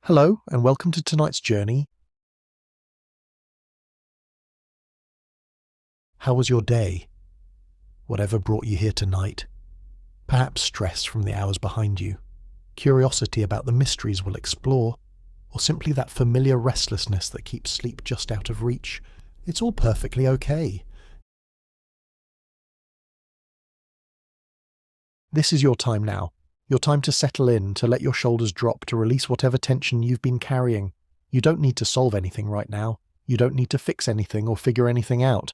Hello, and welcome to tonight's journey. How was your day? Whatever brought you here tonight? Perhaps stress from the hours behind you, curiosity about the mysteries we'll explore, or simply that familiar restlessness that keeps sleep just out of reach. It's all perfectly okay. This is your time now. Your time to settle in, to let your shoulders drop, to release whatever tension you've been carrying. You don't need to solve anything right now. You don't need to fix anything or figure anything out.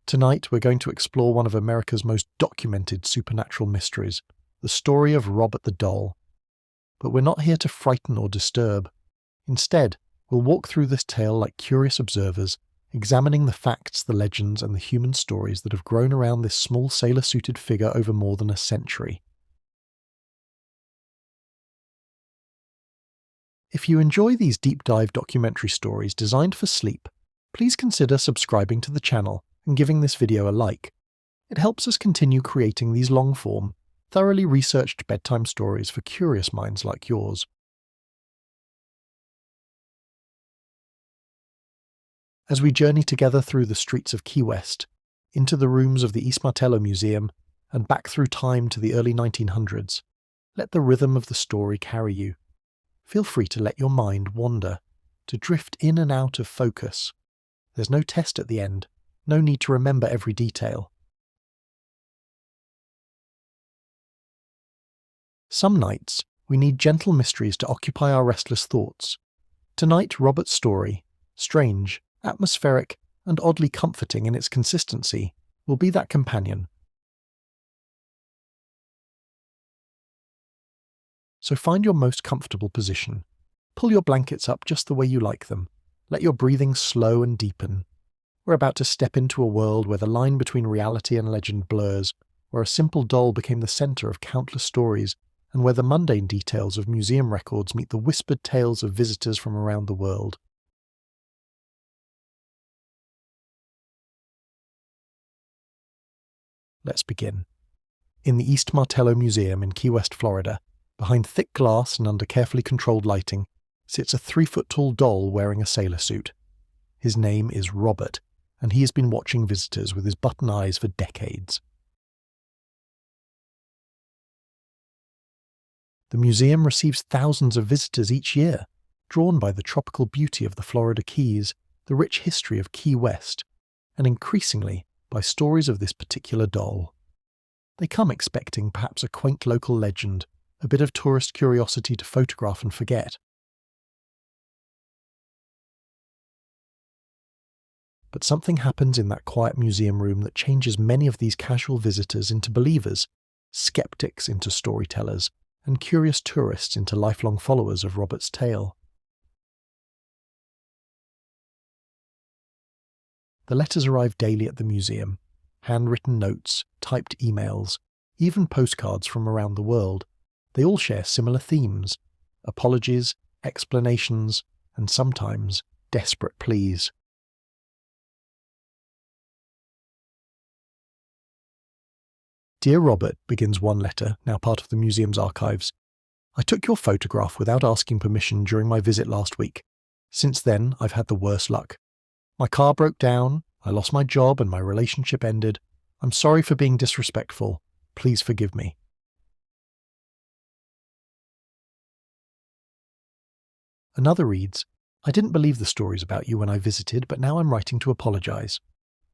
Tonight, we're going to explore one of America's most documented supernatural mysteries, the story of Robert the Doll. But we're not here to frighten or disturb. Instead, we'll walk through this tale like curious observers, examining the facts, the legends, and the human stories that have grown around this small sailor-suited figure over more than a century. If you enjoy these deep-dive documentary stories designed for sleep, please consider subscribing to the channel and giving this video a like. It helps us continue creating these long-form, thoroughly researched bedtime stories for curious minds like yours. As we journey together through the streets of Key West, into the rooms of the East Martello Museum, and back through time to the early 1900s, let the rhythm of the story carry you. Feel free to let your mind wander, to drift in and out of focus. There's no test at the end, no need to remember every detail. Some nights, we need gentle mysteries to occupy our restless thoughts. Tonight, Robert's story, strange, atmospheric, and oddly comforting in its consistency, will be that companion. So find your most comfortable position. Pull your blankets up just the way you like them. Let your breathing slow and deepen. We're about to step into a world where the line between reality and legend blurs, where a simple doll became the center of countless stories, and where the mundane details of museum records meet the whispered tales of visitors from around the world. Let's begin. In the East Martello Museum in Key West, Florida, behind thick glass and under carefully controlled lighting, sits a 3-foot-tall doll wearing a sailor suit. His name is Robert, and he has been watching visitors with his button eyes for decades. The museum receives thousands of visitors each year, drawn by the tropical beauty of the Florida Keys, the rich history of Key West, and increasingly by stories of this particular doll. They come expecting perhaps a quaint local legend, a bit of tourist curiosity to photograph and forget. But something happens in that quiet museum room that changes many of these casual visitors into believers, skeptics into storytellers, and curious tourists into lifelong followers of Robert's tale. The letters arrive daily at the museum, handwritten notes, typed emails, even postcards from around the world. They all share similar themes: apologies, explanations, and sometimes desperate pleas. Dear Robert, begins one letter, now part of the museum's archives. I took your photograph without asking permission during my visit last week. Since then, I've had the worst luck. My car broke down, I lost my job, and my relationship ended. I'm sorry for being disrespectful. Please forgive me. Another reads, I didn't believe the stories about you when I visited, but now I'm writing to apologize.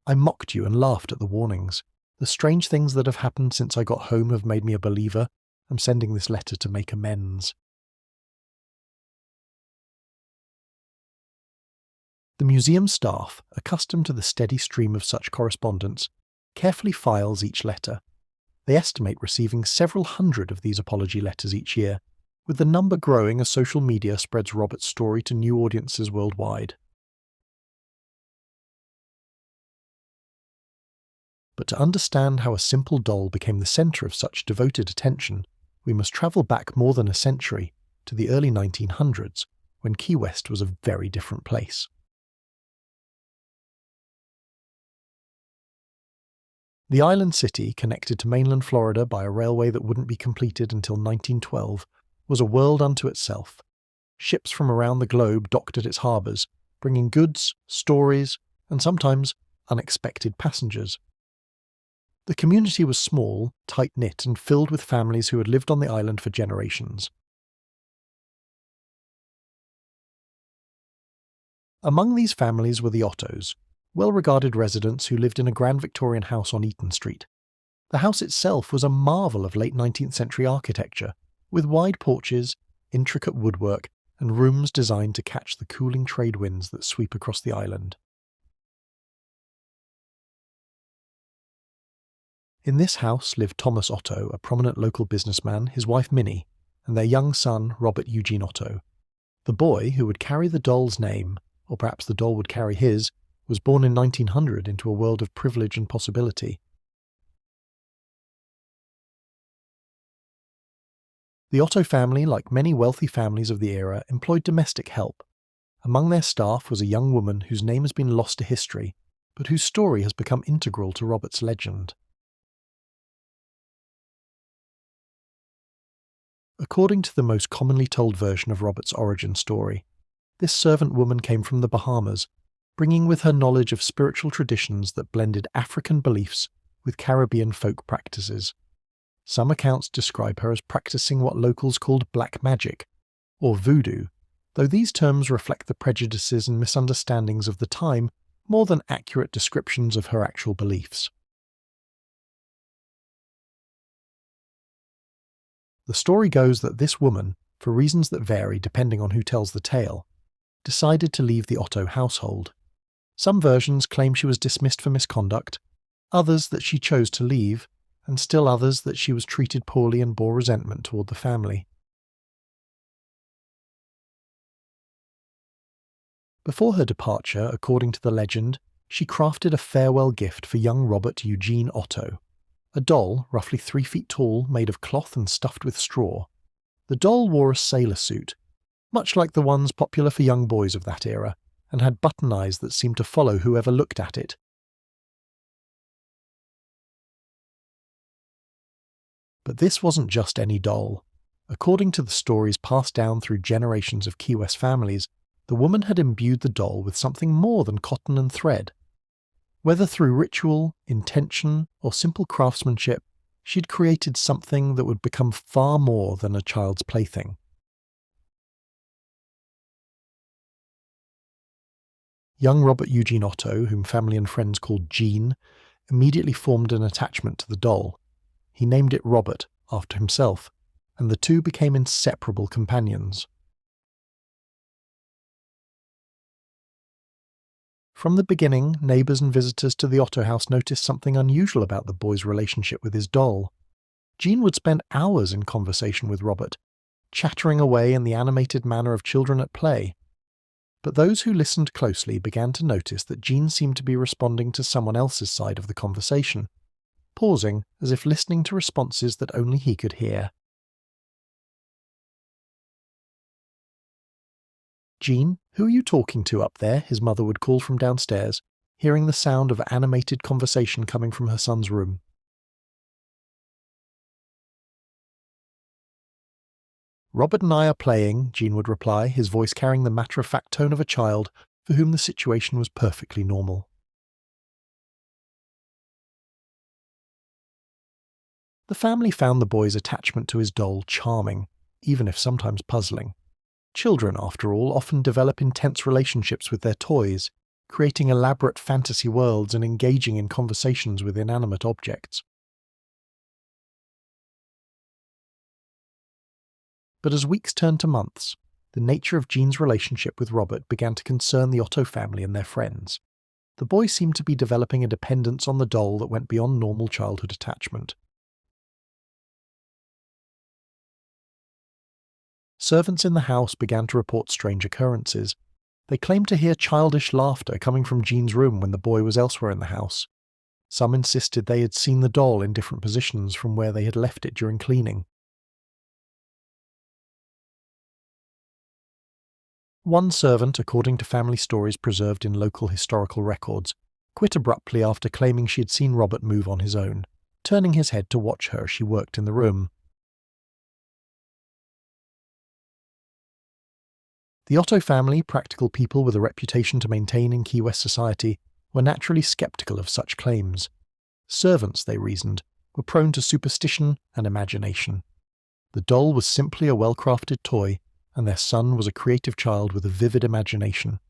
I mocked you and laughed at the warnings. The strange things that have happened since I got home have made me a believer. I'm sending this letter to make amends. The museum staff, accustomed to the steady stream of such correspondence, carefully files each letter. They estimate receiving several hundred of these apology letters each year, with the number growing as social media spreads Robert's story to new audiences worldwide. But to understand how a simple doll became the center of such devoted attention, we must travel back more than a century, to the early 1900s, when Key West was a very different place. The island city, connected to mainland Florida by a railway that wouldn't be completed until 1912, was a world unto itself. Ships from around the globe docked at its harbours, bringing goods, stories, and sometimes unexpected passengers. The community was small, tight-knit, and filled with families who had lived on the island for generations. Among these families were the Ottos, well-regarded residents who lived in a grand Victorian house on Eaton Street. The house itself was a marvel of late 19th century architecture, with wide porches, intricate woodwork, and rooms designed to catch the cooling trade winds that sweep across the island. In this house lived Thomas Otto, a prominent local businessman, his wife Minnie, and their young son Robert Eugene Otto. The boy, who would carry the doll's name, or perhaps the doll would carry his, was born in 1900 into a world of privilege and possibility. The Otto family, like many wealthy families of the era, employed domestic help. Among their staff was a young woman whose name has been lost to history, but whose story has become integral to Robert's legend. According to the most commonly told version of Robert's origin story, this servant woman came from the Bahamas, bringing with her knowledge of spiritual traditions that blended African beliefs with Caribbean folk practices. Some accounts describe her as practicing what locals called black magic, or voodoo, though these terms reflect the prejudices and misunderstandings of the time more than accurate descriptions of her actual beliefs. The story goes that this woman, for reasons that vary depending on who tells the tale, decided to leave the Otto household. Some versions claim she was dismissed for misconduct, others that she chose to leave, and still others that she was treated poorly and bore resentment toward the family. Before her departure, according to the legend, she crafted a farewell gift for young Robert Eugene Otto, a doll roughly 3 feet tall made of cloth and stuffed with straw. The doll wore a sailor suit, much like the ones popular for young boys of that era, and had button eyes that seemed to follow whoever looked at it. But this wasn't just any doll. According to the stories passed down through generations of Key West families, the woman had imbued the doll with something more than cotton and thread. Whether through ritual, intention, or simple craftsmanship, she'd created something that would become far more than a child's plaything. Young Robert Eugene Otto, whom family and friends called Gene, immediately formed an attachment to the doll. He named it Robert, after himself, and the two became inseparable companions. From the beginning, neighbours and visitors to the Otto house noticed something unusual about the boy's relationship with his doll. Gene would spend hours in conversation with Robert, chattering away in the animated manner of children at play. But those who listened closely began to notice that Gene seemed to be responding to someone else's side of the conversation, pausing as if listening to responses that only he could hear. "Gene, who are you talking to up there?" his mother would call from downstairs, hearing the sound of animated conversation coming from her son's room. "Robert and I are playing," Gene would reply, his voice carrying the matter-of-fact tone of a child for whom the situation was perfectly normal. The family found the boy's attachment to his doll charming, even if sometimes puzzling. Children, after all, often develop intense relationships with their toys, creating elaborate fantasy worlds and engaging in conversations with inanimate objects. But as weeks turned to months, the nature of Gene's relationship with Robert began to concern the Otto family and their friends. The boy seemed to be developing a dependence on the doll that went beyond normal childhood attachment. Servants in the house began to report strange occurrences. They claimed to hear childish laughter coming from Gene's room when the boy was elsewhere in the house. Some insisted they had seen the doll in different positions from where they had left it during cleaning. One servant, according to family stories preserved in local historical records, quit abruptly after claiming she had seen Robert move on his own, turning his head to watch her as she worked in the room. The Otto family, practical people with a reputation to maintain in Key West society, were naturally sceptical of such claims. Servants, they reasoned, were prone to superstition and imagination. The doll was simply a well-crafted toy, and their son was a creative child with a vivid imagination.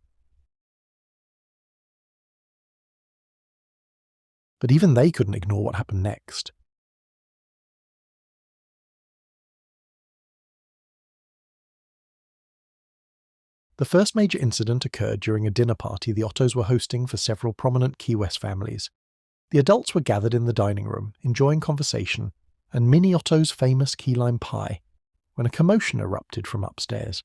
But even they couldn't ignore what happened next. The first major incident occurred during a dinner party the Ottos were hosting for several prominent Key West families. The adults were gathered in the dining room, enjoying conversation, and Minnie Otto's famous key lime pie, when a commotion erupted from upstairs.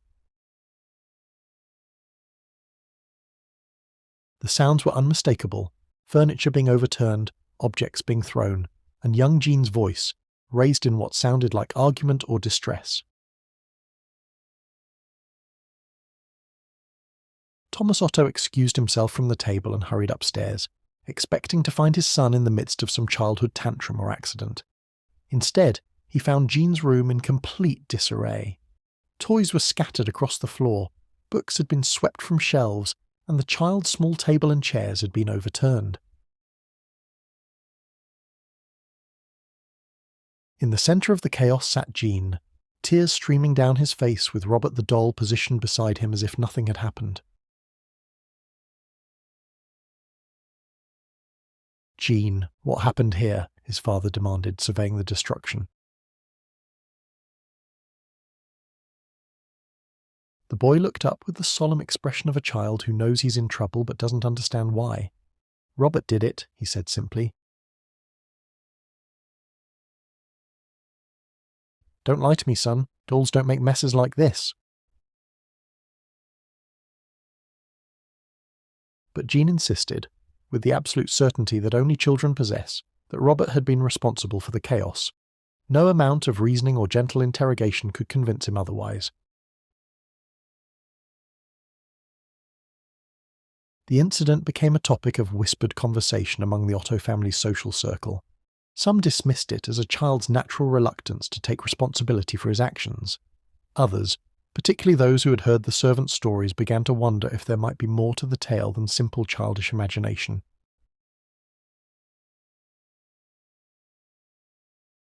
The sounds were unmistakable, furniture being overturned, objects being thrown, and young Jean's voice, raised in what sounded like argument or distress. Thomas Otto excused himself from the table and hurried upstairs, expecting to find his son in the midst of some childhood tantrum or accident. Instead, he found Jean's room in complete disarray. Toys were scattered across the floor, books had been swept from shelves, and the child's small table and chairs had been overturned. In the centre of the chaos sat Jean, tears streaming down his face with Robert the doll positioned beside him as if nothing had happened. "Jean, what happened here?" his father demanded, surveying the destruction. The boy looked up with the solemn expression of a child who knows he's in trouble but doesn't understand why. "Robert did it," he said simply. "Don't lie to me, son. Dolls don't make messes like this." But Jean insisted, with the absolute certainty that only children possess, that Robert had been responsible for the chaos. No amount of reasoning or gentle interrogation could convince him otherwise. The incident became a topic of whispered conversation among the Otto family's social circle. Some dismissed it as a child's natural reluctance to take responsibility for his actions. Others, particularly those who had heard the servants' stories, began to wonder if there might be more to the tale than simple childish imagination.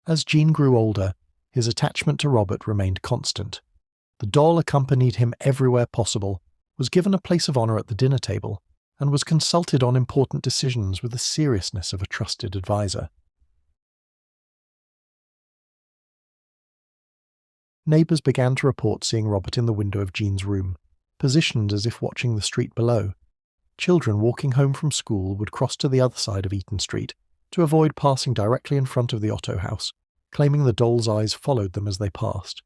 As Jean grew older, his attachment to Robert remained constant. The doll accompanied him everywhere possible, was given a place of honour at the dinner table, and was consulted on important decisions with the seriousness of a trusted advisor. Neighbours began to report seeing Robert in the window of Jean's room, positioned as if watching the street below. Children walking home from school would cross to the other side of Eaton Street to avoid passing directly in front of the Otto house, claiming the doll's eyes followed them as they passed.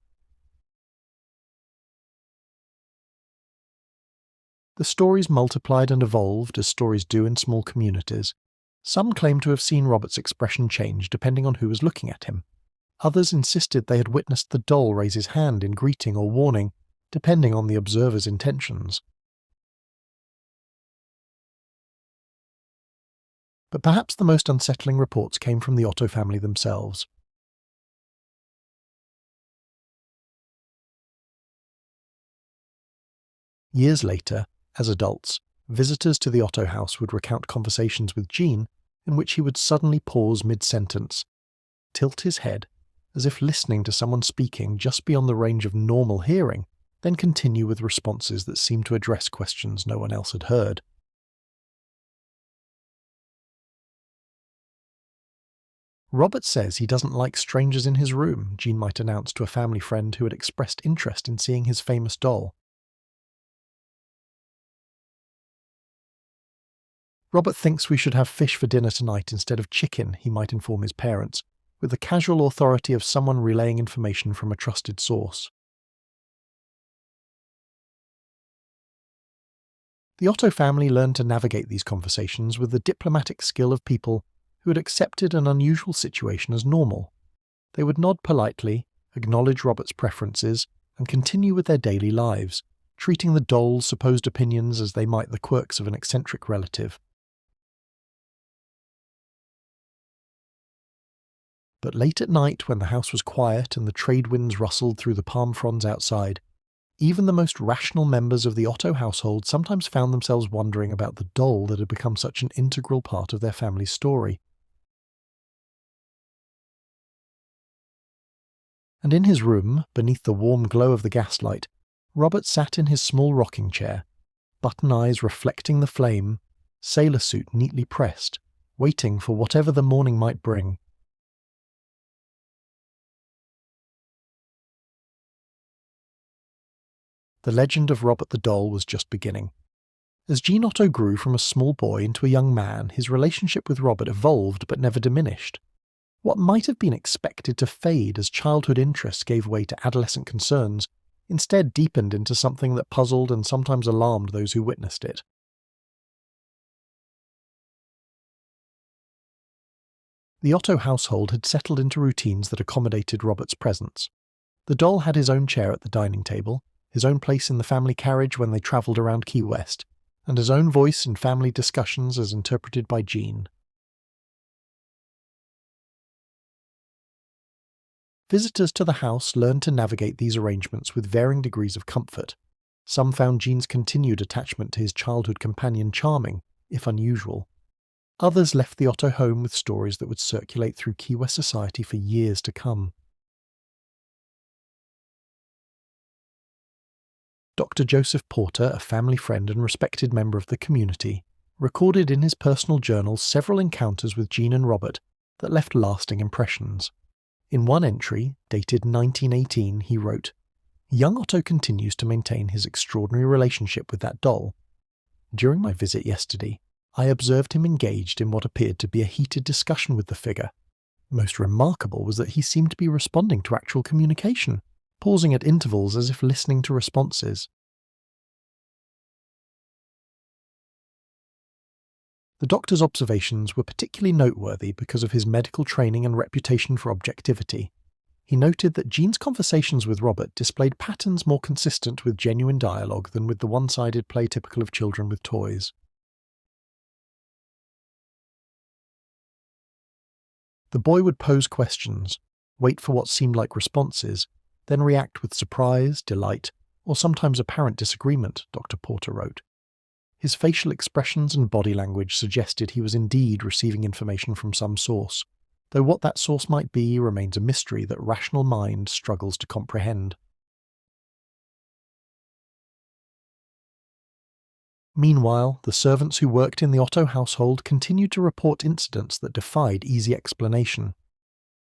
The stories multiplied and evolved as stories do in small communities. Some claimed to have seen Robert's expression change depending on who was looking at him. Others insisted they had witnessed the doll raise his hand in greeting or warning, depending on the observer's intentions. But perhaps the most unsettling reports came from the Otto family themselves. Years later, as adults, visitors to the Otto house would recount conversations with Jean in which he would suddenly pause mid-sentence, tilt his head, as if listening to someone speaking just beyond the range of normal hearing, then continue with responses that seemed to address questions no one else had heard. "Robert says he doesn't like strangers in his room," Jean might announce to a family friend who had expressed interest in seeing his famous doll. "Robert thinks we should have fish for dinner tonight instead of chicken," he might inform his parents, with the casual authority of someone relaying information from a trusted source. The Otto family learned to navigate these conversations with the diplomatic skill of people who had accepted an unusual situation as normal. They would nod politely, acknowledge Robert's preferences, and continue with their daily lives, treating the doll's supposed opinions as they might the quirks of an eccentric relative. But late at night, when the house was quiet and the trade winds rustled through the palm fronds outside, even the most rational members of the Otto household sometimes found themselves wondering about the doll that had become such an integral part of their family's story. And in his room, beneath the warm glow of the gaslight, Robert sat in his small rocking chair, button eyes reflecting the flame, sailor suit neatly pressed, waiting for whatever the morning might bring. The legend of Robert the Doll was just beginning. As Jean Otto grew from a small boy into a young man, his relationship with Robert evolved but never diminished. What might have been expected to fade as childhood interests gave way to adolescent concerns instead deepened into something that puzzled and sometimes alarmed those who witnessed it. The Otto household had settled into routines that accommodated Robert's presence. The doll had his own chair at the dining table, his own place in the family carriage when they travelled around Key West, and his own voice in family discussions as interpreted by Jean. Visitors to the house learned to navigate these arrangements with varying degrees of comfort. Some found Jean's continued attachment to his childhood companion charming, if unusual. Others left the Otto home with stories that would circulate through Key West society for years to come. Dr. Joseph Porter, a family friend and respected member of the community, recorded in his personal journal several encounters with Jean and Robert that left lasting impressions. In one entry, dated 1918, he wrote, "Young Otto continues to maintain his extraordinary relationship with that doll. During my visit yesterday, I observed him engaged in what appeared to be a heated discussion with the figure. Most remarkable was that he seemed to be responding to actual communication, pausing at intervals as if listening to responses." The doctor's observations were particularly noteworthy because of his medical training and reputation for objectivity. He noted that Jean's conversations with Robert displayed patterns more consistent with genuine dialogue than with the one-sided play typical of children with toys. The boy would pose questions, wait for what seemed like responses, then react with surprise, delight, or sometimes apparent disagreement, Dr. Porter wrote. His facial expressions and body language suggested he was indeed receiving information from some source, though what that source might be remains a mystery that rational mind struggles to comprehend. Meanwhile, the servants who worked in the Otto household continued to report incidents that defied easy explanation.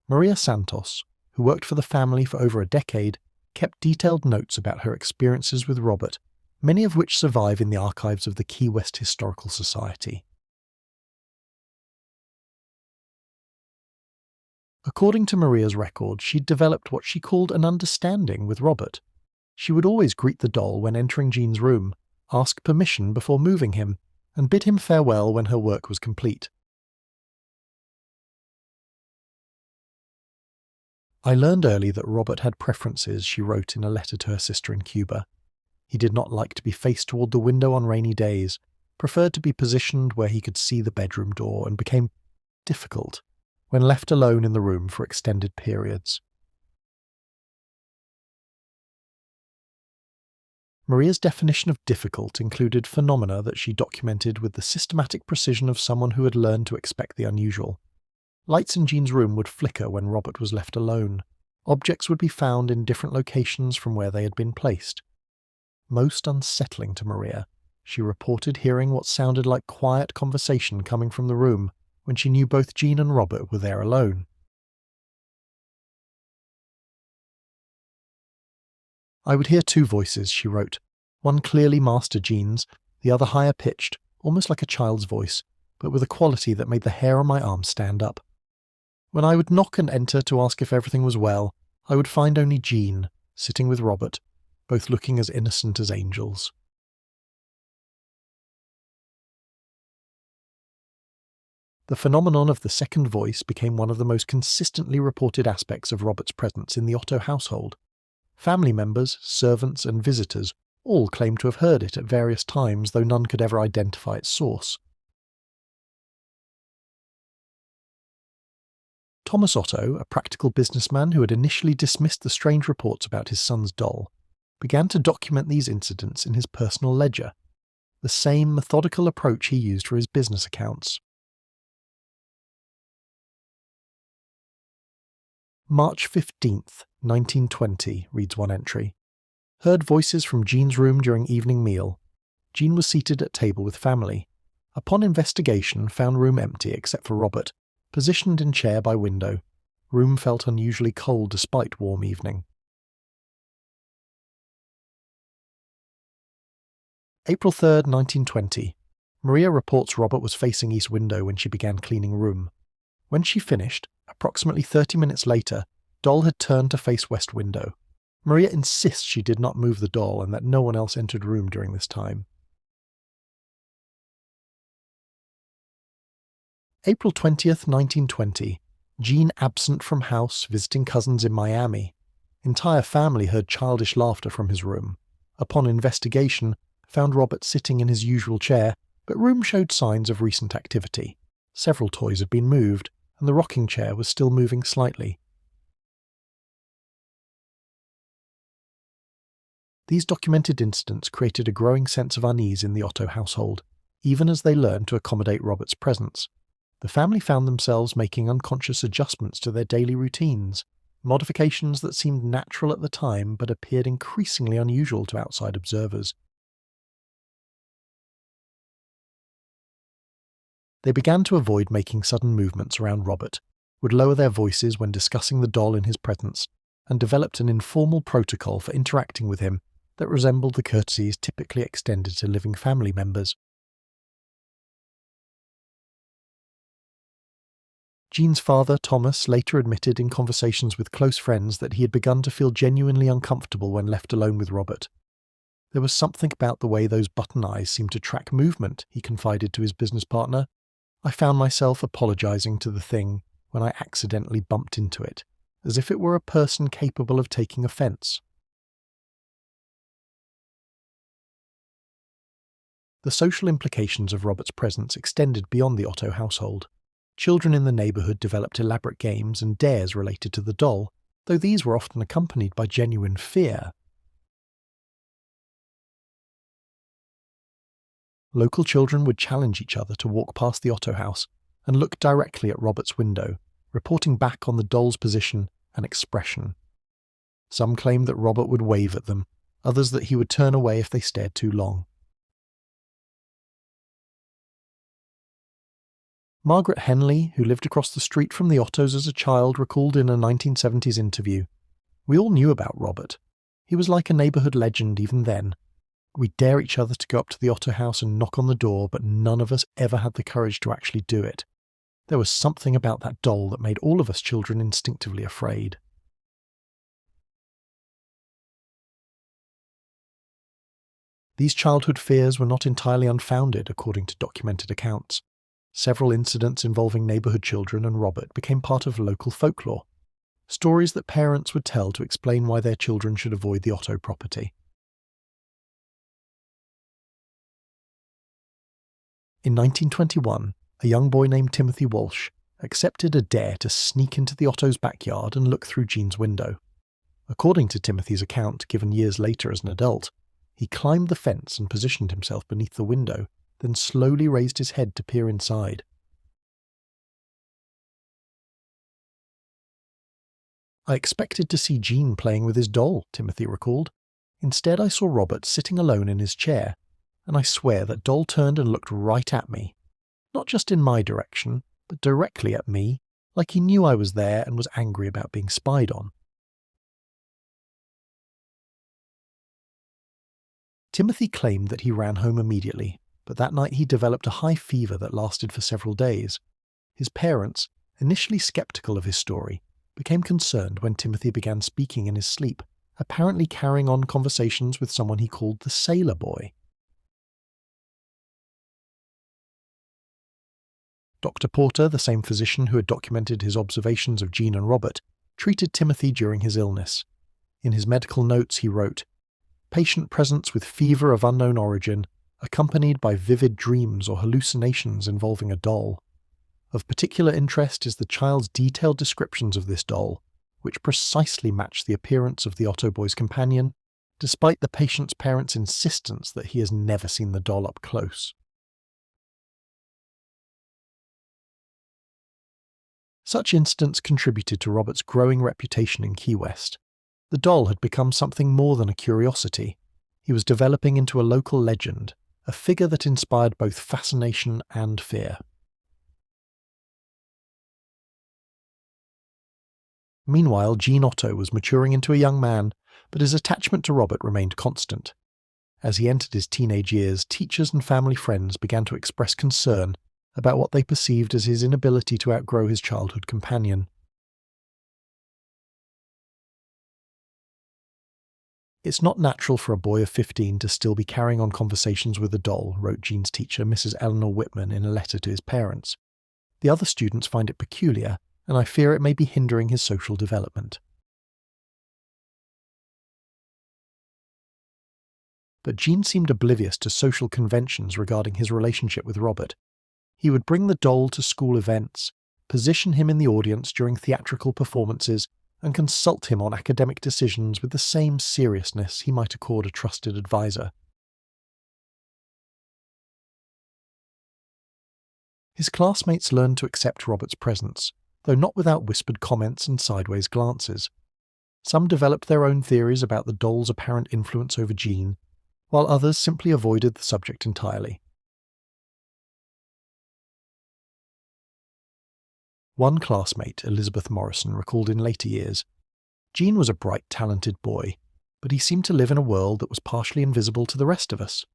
Maria Santos, who worked for the family for over a decade, kept detailed notes about her experiences with Robert, many of which survive in the archives of the Key West Historical Society. According to Maria's record, she'd developed what she called an understanding with Robert. She would always greet the doll when entering Jean's room, ask permission before moving him, and bid him farewell when her work was complete. "I learned early that Robert had preferences," she wrote in a letter to her sister in Cuba. "He did not like to be faced toward the window on rainy days, preferred to be positioned where he could see the bedroom door, and became difficult when left alone in the room for extended periods." Maria's definition of difficult included phenomena that she documented with the systematic precision of someone who had learned to expect the unusual. Lights in Jean's room would flicker when Robert was left alone. Objects would be found in different locations from where they had been placed. Most unsettling to Maria, she reported hearing what sounded like quiet conversation coming from the room when she knew both Jean and Robert were there alone. "I would hear two voices," she wrote. "One clearly Master Jean's, the other higher pitched, almost like a child's voice, but with a quality that made the hair on my arm stand up. When I would knock and enter to ask if everything was well, I would find only Jean, sitting with Robert, both looking as innocent as angels." The phenomenon of the second voice became one of the most consistently reported aspects of Robert's presence in the Otto household. Family members, servants, and visitors all claimed to have heard it at various times, though none could ever identify its source. Thomas Otto, a practical businessman who had initially dismissed the strange reports about his son's doll, began to document these incidents in his personal ledger, the same methodical approach he used for his business accounts. March 15th, 1920, reads one entry. Heard voices from Jean's room during evening meal. Jean was seated at table with family. Upon investigation, found room empty except for Robert, positioned in chair by window. Room felt unusually cold despite warm evening. April 3rd, 1920. Maria reports Robert was facing east window when she began cleaning room. When she finished, approximately 30 minutes later, doll had turned to face west window. Maria insists she did not move the doll and that no one else entered room during this time. April 20th, 1920. Jean absent from house, visiting cousins in Miami. Entire family heard childish laughter from his room. Upon investigation, found Robert sitting in his usual chair, but room showed signs of recent activity. Several toys had been moved, and the rocking chair was still moving slightly. These documented incidents created a growing sense of unease in the Otto household, even as they learned to accommodate Robert's presence. The family found themselves making unconscious adjustments to their daily routines, modifications that seemed natural at the time but appeared increasingly unusual to outside observers. They began to avoid making sudden movements around Robert, would lower their voices when discussing the doll in his presence, and developed an informal protocol for interacting with him that resembled the courtesies typically extended to living family members. Jean's father, Thomas, later admitted in conversations with close friends that he had begun to feel genuinely uncomfortable when left alone with Robert. There was something about the way those button eyes seemed to track movement, he confided to his business partner. I found myself apologizing to the thing when I accidentally bumped into it, as if it were a person capable of taking offense. The social implications of Robert's presence extended beyond the Otto household. Children in the neighbourhood developed elaborate games and dares related to the doll, though these were often accompanied by genuine fear. Local children would challenge each other to walk past the Otto house and look directly at Robert's window, reporting back on the doll's position and expression. Some claimed that Robert would wave at them, others that he would turn away if they stared too long. Margaret Henley, who lived across the street from the Ottos as a child, recalled in a 1970s interview, "We all knew about Robert. He was like a neighbourhood legend even then. We'd dare each other to go up to the Otto house and knock on the door, but none of us ever had the courage to actually do it. There was something about that doll that made all of us children instinctively afraid." These childhood fears were not entirely unfounded, according to documented accounts. Several incidents involving neighbourhood children and Robert became part of local folklore, stories that parents would tell to explain why their children should avoid the Otto property. In 1921, a young boy named Timothy Walsh accepted a dare to sneak into the Otto's backyard and look through Jean's window. According to Timothy's account, given years later as an adult, he climbed the fence and positioned himself beneath the window, then slowly raised his head to peer inside. "I expected to see Jean playing with his doll," Timothy recalled. "Instead I saw Robert sitting alone in his chair, and I swear that doll turned and looked right at me. Not just in my direction, but directly at me, like he knew I was there and was angry about being spied on." Timothy claimed that he ran home immediately, but that night he developed a high fever that lasted for several days. His parents, initially skeptical of his story, became concerned when Timothy began speaking in his sleep, apparently carrying on conversations with someone he called the Sailor Boy. Dr. Porter, the same physician who had documented his observations of Jean and Robert, treated Timothy during his illness. In his medical notes he wrote, "Patient presents with fever of unknown origin, accompanied by vivid dreams or hallucinations involving a doll. Of particular interest is the child's detailed descriptions of this doll, which precisely match the appearance of the Otto boy's companion, despite the patient's parents' insistence that he has never seen the doll up close. Such incidents contributed to Robert's growing reputation in Key West. The doll had become something more than a curiosity. He was developing into a local legend, a figure that inspired both fascination and fear. Meanwhile, Jean Otto was maturing into a young man, but his attachment to Robert remained constant. As he entered his teenage years, teachers and family friends began to express concern about what they perceived as his inability to outgrow his childhood companion. "It's not natural for a boy of 15 to still be carrying on conversations with a doll," wrote Jean's teacher, Mrs. Eleanor Whitman, in a letter to his parents. "The other students find it peculiar, and I fear it may be hindering his social development." But Jean seemed oblivious to social conventions regarding his relationship with Robert. He would bring the doll to school events, position him in the audience during theatrical performances, and consult him on academic decisions with the same seriousness he might accord a trusted advisor. His classmates learned to accept Robert's presence, though not without whispered comments and sideways glances. Some developed their own theories about the doll's apparent influence over Jean, while others simply avoided the subject entirely. One classmate, Elizabeth Morrison, recalled in later years, "Jean was a bright, talented boy, but he seemed to live in a world that was partially invisible to the rest of us.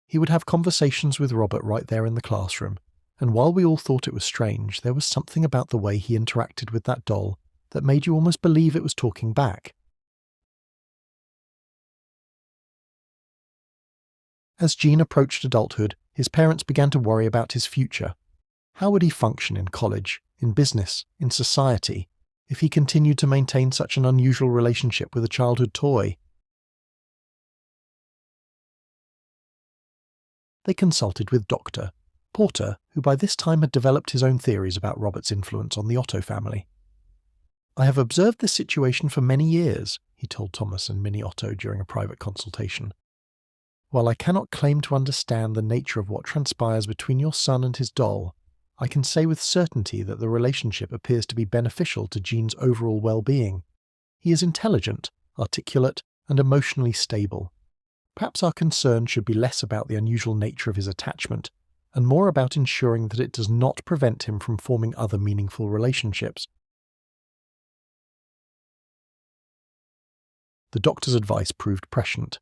He would have conversations with Robert right there in the classroom, and while we all thought it was strange, there was something about the way he interacted with that doll that made you almost believe it was talking back." As Jean approached adulthood, his parents began to worry about his future. How would he function in college, in business, in society, if he continued to maintain such an unusual relationship with a childhood toy? They consulted with Dr. Porter, who by this time had developed his own theories about Robert's influence on the Otto family. "I have observed this situation for many years," he told Thomas and Minnie Otto during a private consultation. "While I cannot claim to understand the nature of what transpires between your son and his doll, I can say with certainty that the relationship appears to be beneficial to Jean's overall well-being. He is intelligent, articulate, and emotionally stable. Perhaps our concern should be less about the unusual nature of his attachment, and more about ensuring that it does not prevent him from forming other meaningful relationships." The doctor's advice proved prescient.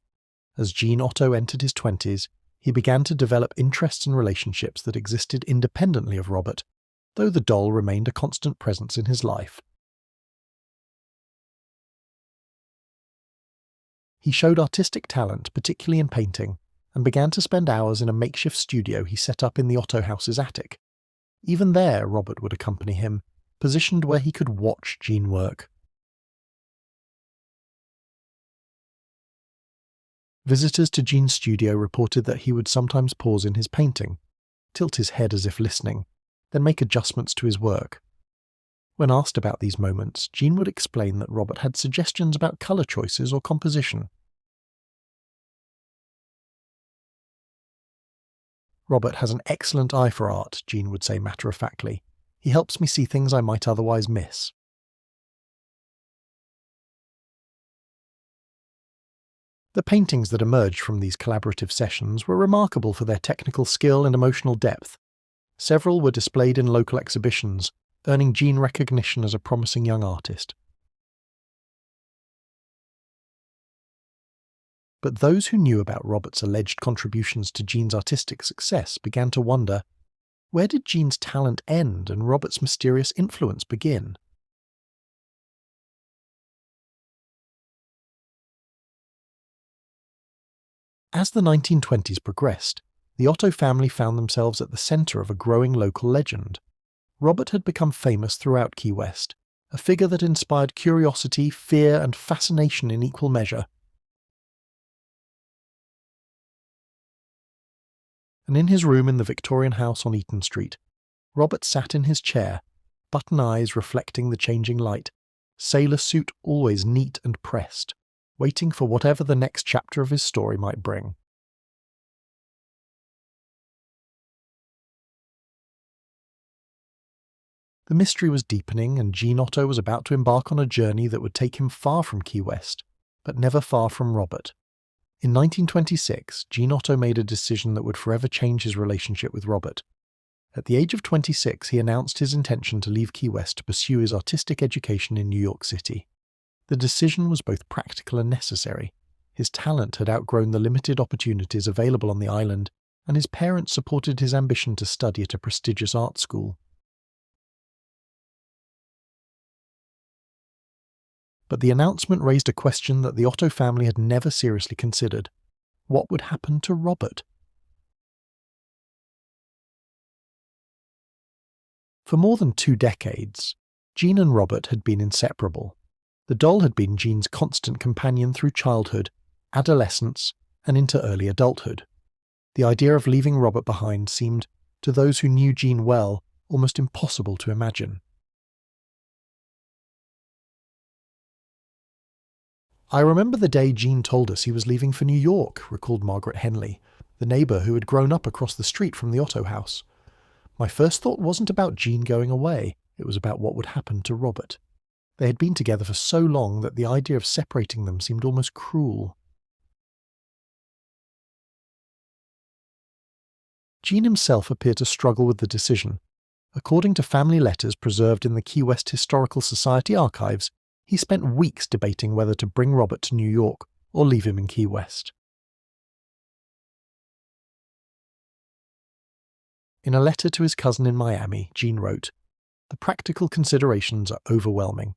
As Jean Otto entered his 20s, he began to develop interests and relationships that existed independently of Robert, though the doll remained a constant presence in his life. He showed artistic talent, particularly in painting, and began to spend hours in a makeshift studio he set up in the Otto house's attic. Even there, Robert would accompany him, positioned where he could watch Jean work. Visitors to Jean's studio reported that he would sometimes pause in his painting, tilt his head as if listening, then make adjustments to his work. When asked about these moments, Jean would explain that Robert had suggestions about colour choices or composition. "Robert has an excellent eye for art," Jean would say matter-of-factly. "He helps me see things I might otherwise miss." The paintings that emerged from these collaborative sessions were remarkable for their technical skill and emotional depth. Several were displayed in local exhibitions, earning Jean recognition as a promising young artist. But those who knew about Robert's alleged contributions to Jean's artistic success began to wonder, where did Jean's talent end and Robert's mysterious influence begin? As the 1920s progressed, the Otto family found themselves at the centre of a growing local legend. Robert had become famous throughout Key West, a figure that inspired curiosity, fear, and fascination in equal measure. And in his room in the Victorian house on Eaton Street, Robert sat in his chair, button eyes reflecting the changing light, sailor suit always neat and pressed, waiting for whatever the next chapter of his story might bring. The mystery was deepening, and Jean Otto was about to embark on a journey that would take him far from Key West, but never far from Robert. In 1926, Jean Otto made a decision that would forever change his relationship with Robert. At the age of 26, he announced his intention to leave Key West to pursue his artistic education in New York City. The decision was both practical and necessary. His talent had outgrown the limited opportunities available on the island, and his parents supported his ambition to study at a prestigious art school. But the announcement raised a question that the Otto family had never seriously considered. What would happen to Robert? For more than 2 decades, Jean and Robert had been inseparable. The doll had been Jean's constant companion through childhood, adolescence, and into early adulthood. The idea of leaving Robert behind seemed, to those who knew Jean well, almost impossible to imagine. "I remember the day Jean told us he was leaving for New York," recalled Margaret Henley, the neighbour who had grown up across the street from the Otto house. "My first thought wasn't about Jean going away, it was about what would happen to Robert. They had been together for so long that the idea of separating them seemed almost cruel." Jean himself appeared to struggle with the decision. According to family letters preserved in the Key West Historical Society archives, he spent weeks debating whether to bring Robert to New York or leave him in Key West. In a letter to his cousin in Miami, Jean wrote, "The practical considerations are overwhelming.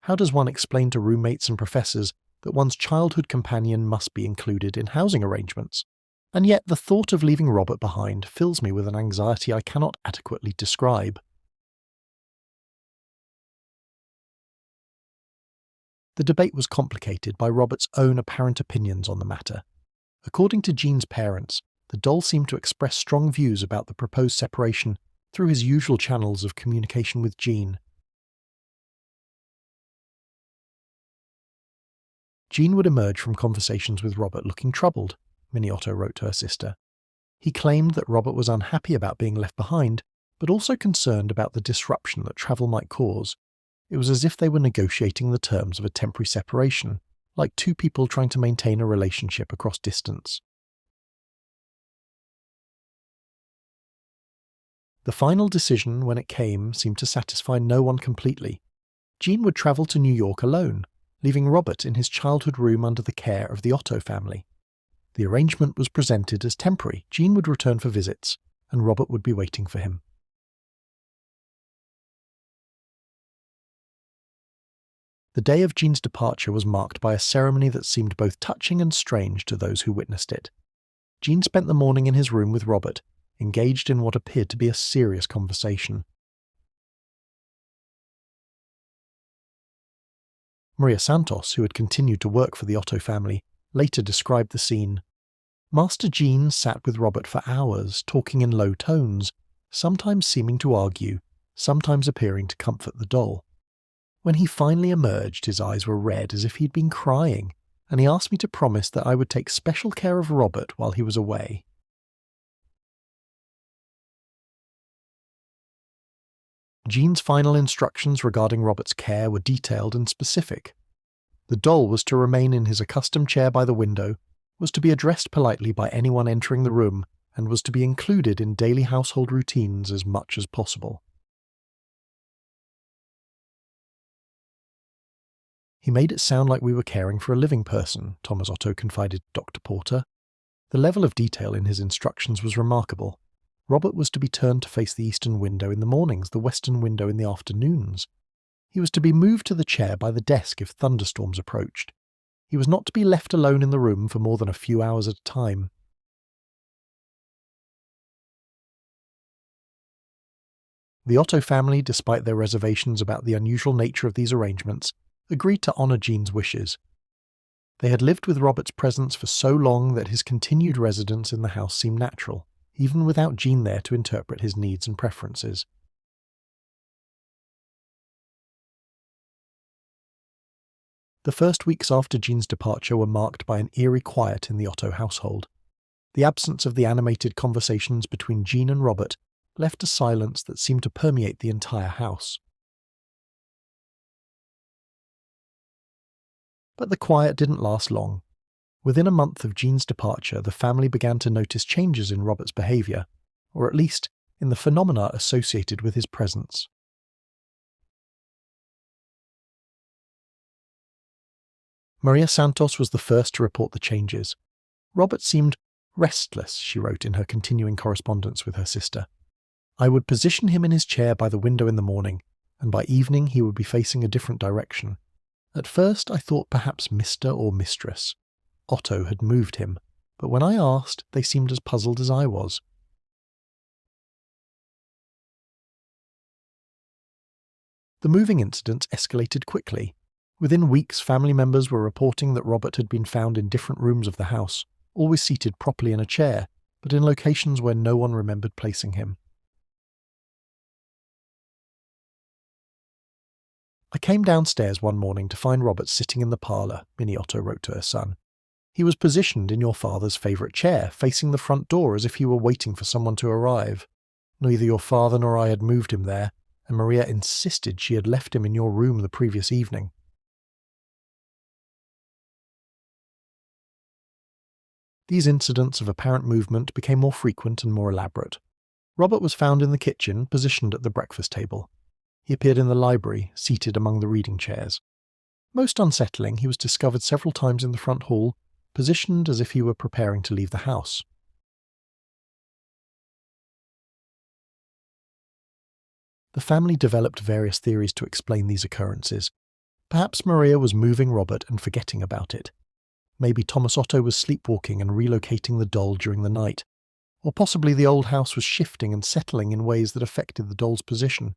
How does one explain to roommates and professors that one's childhood companion must be included in housing arrangements? And yet the thought of leaving Robert behind fills me with an anxiety I cannot adequately describe." The debate was complicated by Robert's own apparent opinions on the matter. According to Jean's parents, the doll seemed to express strong views about the proposed separation through his usual channels of communication with Jean. Jean would emerge from conversations with Robert looking troubled, Minnie Otto wrote to her sister. He claimed that Robert was unhappy about being left behind, but also concerned about the disruption that travel might cause. It was as if they were negotiating the terms of a temporary separation, like two people trying to maintain a relationship across distance. The final decision, when it came, seemed to satisfy no one completely. Jean would travel to New York alone, leaving Robert in his childhood room under the care of the Otto family. The arrangement was presented as temporary. Jean would return for visits, and Robert would be waiting for him. The day of Jean's departure was marked by a ceremony that seemed both touching and strange to those who witnessed it. Jean spent the morning in his room with Robert, engaged in what appeared to be a serious conversation. Maria Santos, who had continued to work for the Otto family, later described the scene. "Master Jean sat with Robert for hours, talking in low tones, sometimes seeming to argue, sometimes appearing to comfort the doll. When he finally emerged, his eyes were red as if he'd been crying, and he asked me to promise that I would take special care of Robert while he was away." Jean's final instructions regarding Robert's care were detailed and specific. The doll was to remain in his accustomed chair by the window, was to be addressed politely by anyone entering the room, and was to be included in daily household routines as much as possible. "He made it sound like we were caring for a living person," Thomas Otto confided to Dr. Porter. The level of detail in his instructions was remarkable. Robert was to be turned to face the eastern window in the mornings, the western window in the afternoons. He was to be moved to the chair by the desk if thunderstorms approached. He was not to be left alone in the room for more than a few hours at a time. The Otto family, despite their reservations about the unusual nature of these arrangements, agreed to honour Jean's wishes. They had lived with Robert's presence for so long that his continued residence in the house seemed natural, even without Jean there to interpret his needs and preferences. The first weeks after Jean's departure were marked by an eerie quiet in the Otto household. The absence of the animated conversations between Jean and Robert left a silence that seemed to permeate the entire house. But the quiet didn't last long. Within a month of Jean's departure, the family began to notice changes in Robert's behaviour, or at least in the phenomena associated with his presence. Maria Santos was the first to report the changes. Robert seemed restless, she wrote in her continuing correspondence with her sister. I would position him in his chair by the window in the morning, and by evening he would be facing a different direction. At first I thought perhaps Mr. or Mistress Otto had moved him, but when I asked, they seemed as puzzled as I was. The moving incidents escalated quickly. Within weeks, family members were reporting that Robert had been found in different rooms of the house, always seated properly in a chair, but in locations where no one remembered placing him. I came downstairs one morning to find Robert sitting in the parlour, Minnie Otto wrote to her son. He was positioned in your father's favourite chair, facing the front door as if he were waiting for someone to arrive. Neither your father nor I had moved him there, and Maria insisted she had left him in your room the previous evening. These incidents of apparent movement became more frequent and more elaborate. Robert was found in the kitchen, positioned at the breakfast table. He appeared in the library, seated among the reading chairs. Most unsettling, he was discovered several times in the front hall, positioned as if he were preparing to leave the house. The family developed various theories to explain these occurrences. Perhaps Maria was moving Robert and forgetting about it. Maybe Thomas Otto was sleepwalking and relocating the doll during the night. Or possibly the old house was shifting and settling in ways that affected the doll's position.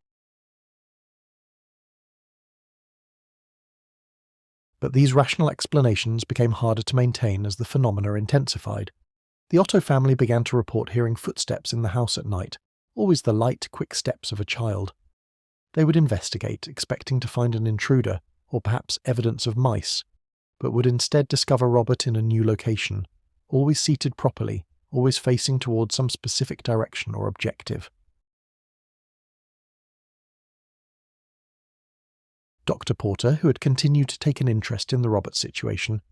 But these rational explanations became harder to maintain as the phenomena intensified. The Otto family began to report hearing footsteps in the house at night, always the light, quick steps of a child. They would investigate, expecting to find an intruder, or perhaps evidence of mice, but would instead discover Robert in a new location, always seated properly, always facing towards some specific direction or objective. Dr. Porter, who had continued to take an interest in the Robert situation,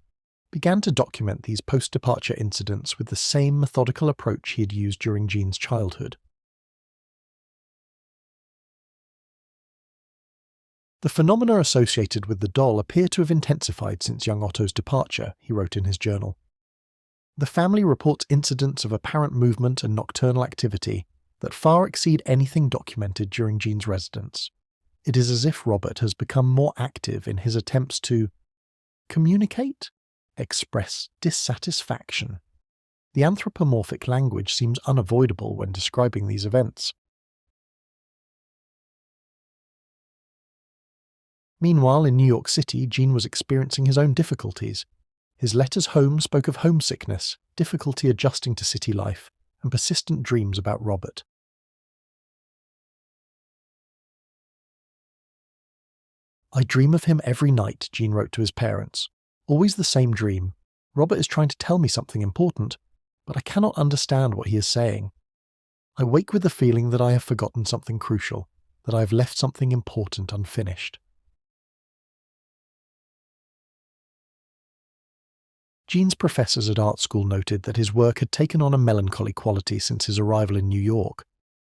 began to document these post-departure incidents with the same methodical approach he had used during Jean's childhood. The phenomena associated with the doll appear to have intensified since young Otto's departure, he wrote in his journal. The family reports incidents of apparent movement and nocturnal activity that far exceed anything documented during Jean's residence. It is as if Robert has become more active in his attempts to communicate, express dissatisfaction. The anthropomorphic language seems unavoidable when describing these events. Meanwhile, in New York City, Jean was experiencing his own difficulties. His letters home spoke of homesickness, difficulty adjusting to city life, and persistent dreams about Robert. I dream of him every night, Jean wrote to his parents. Always the same dream. Robert is trying to tell me something important, but I cannot understand what he is saying. I wake with the feeling that I have forgotten something crucial, that I have left something important unfinished. Jean's professors at art school noted that his work had taken on a melancholy quality since his arrival in New York.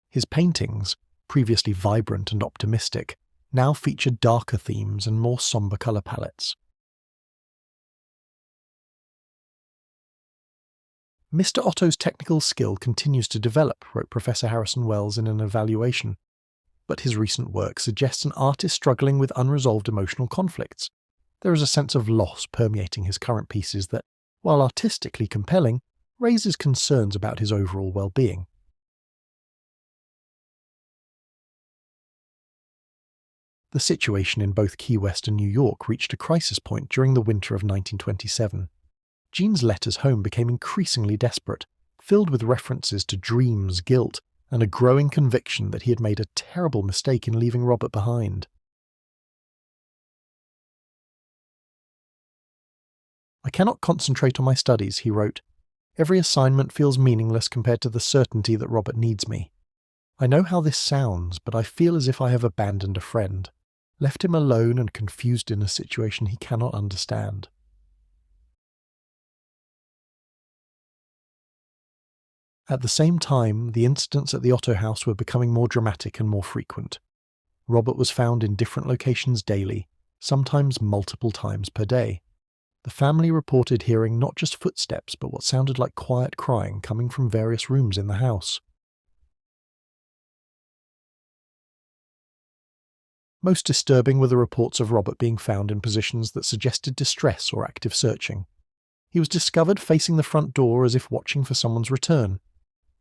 His paintings, previously vibrant and optimistic, now featured darker themes and more somber colour palettes. Mr. Otto's technical skill continues to develop, wrote Professor Harrison Wells in an evaluation, but his recent work suggests an artist struggling with unresolved emotional conflicts. There is a sense of loss permeating his current pieces that, while artistically compelling, raises concerns about his overall well-being. The situation in both Key West and New York reached a crisis point during the winter of 1927. Jean's letters home became increasingly desperate, filled with references to dreams, guilt, and a growing conviction that he had made a terrible mistake in leaving Robert behind. "I cannot concentrate on my studies," he wrote. "Every assignment feels meaningless compared to the certainty that Robert needs me. I know how this sounds, but I feel as if I have abandoned a friend, left him alone and confused in a situation he cannot understand." At the same time, the incidents at the Otto house were becoming more dramatic and more frequent. Robert was found in different locations daily, sometimes multiple times per day. The family reported hearing not just footsteps, but what sounded like quiet crying coming from various rooms in the house. Most disturbing were the reports of Robert being found in positions that suggested distress or active searching. He was discovered facing the front door as if watching for someone's return.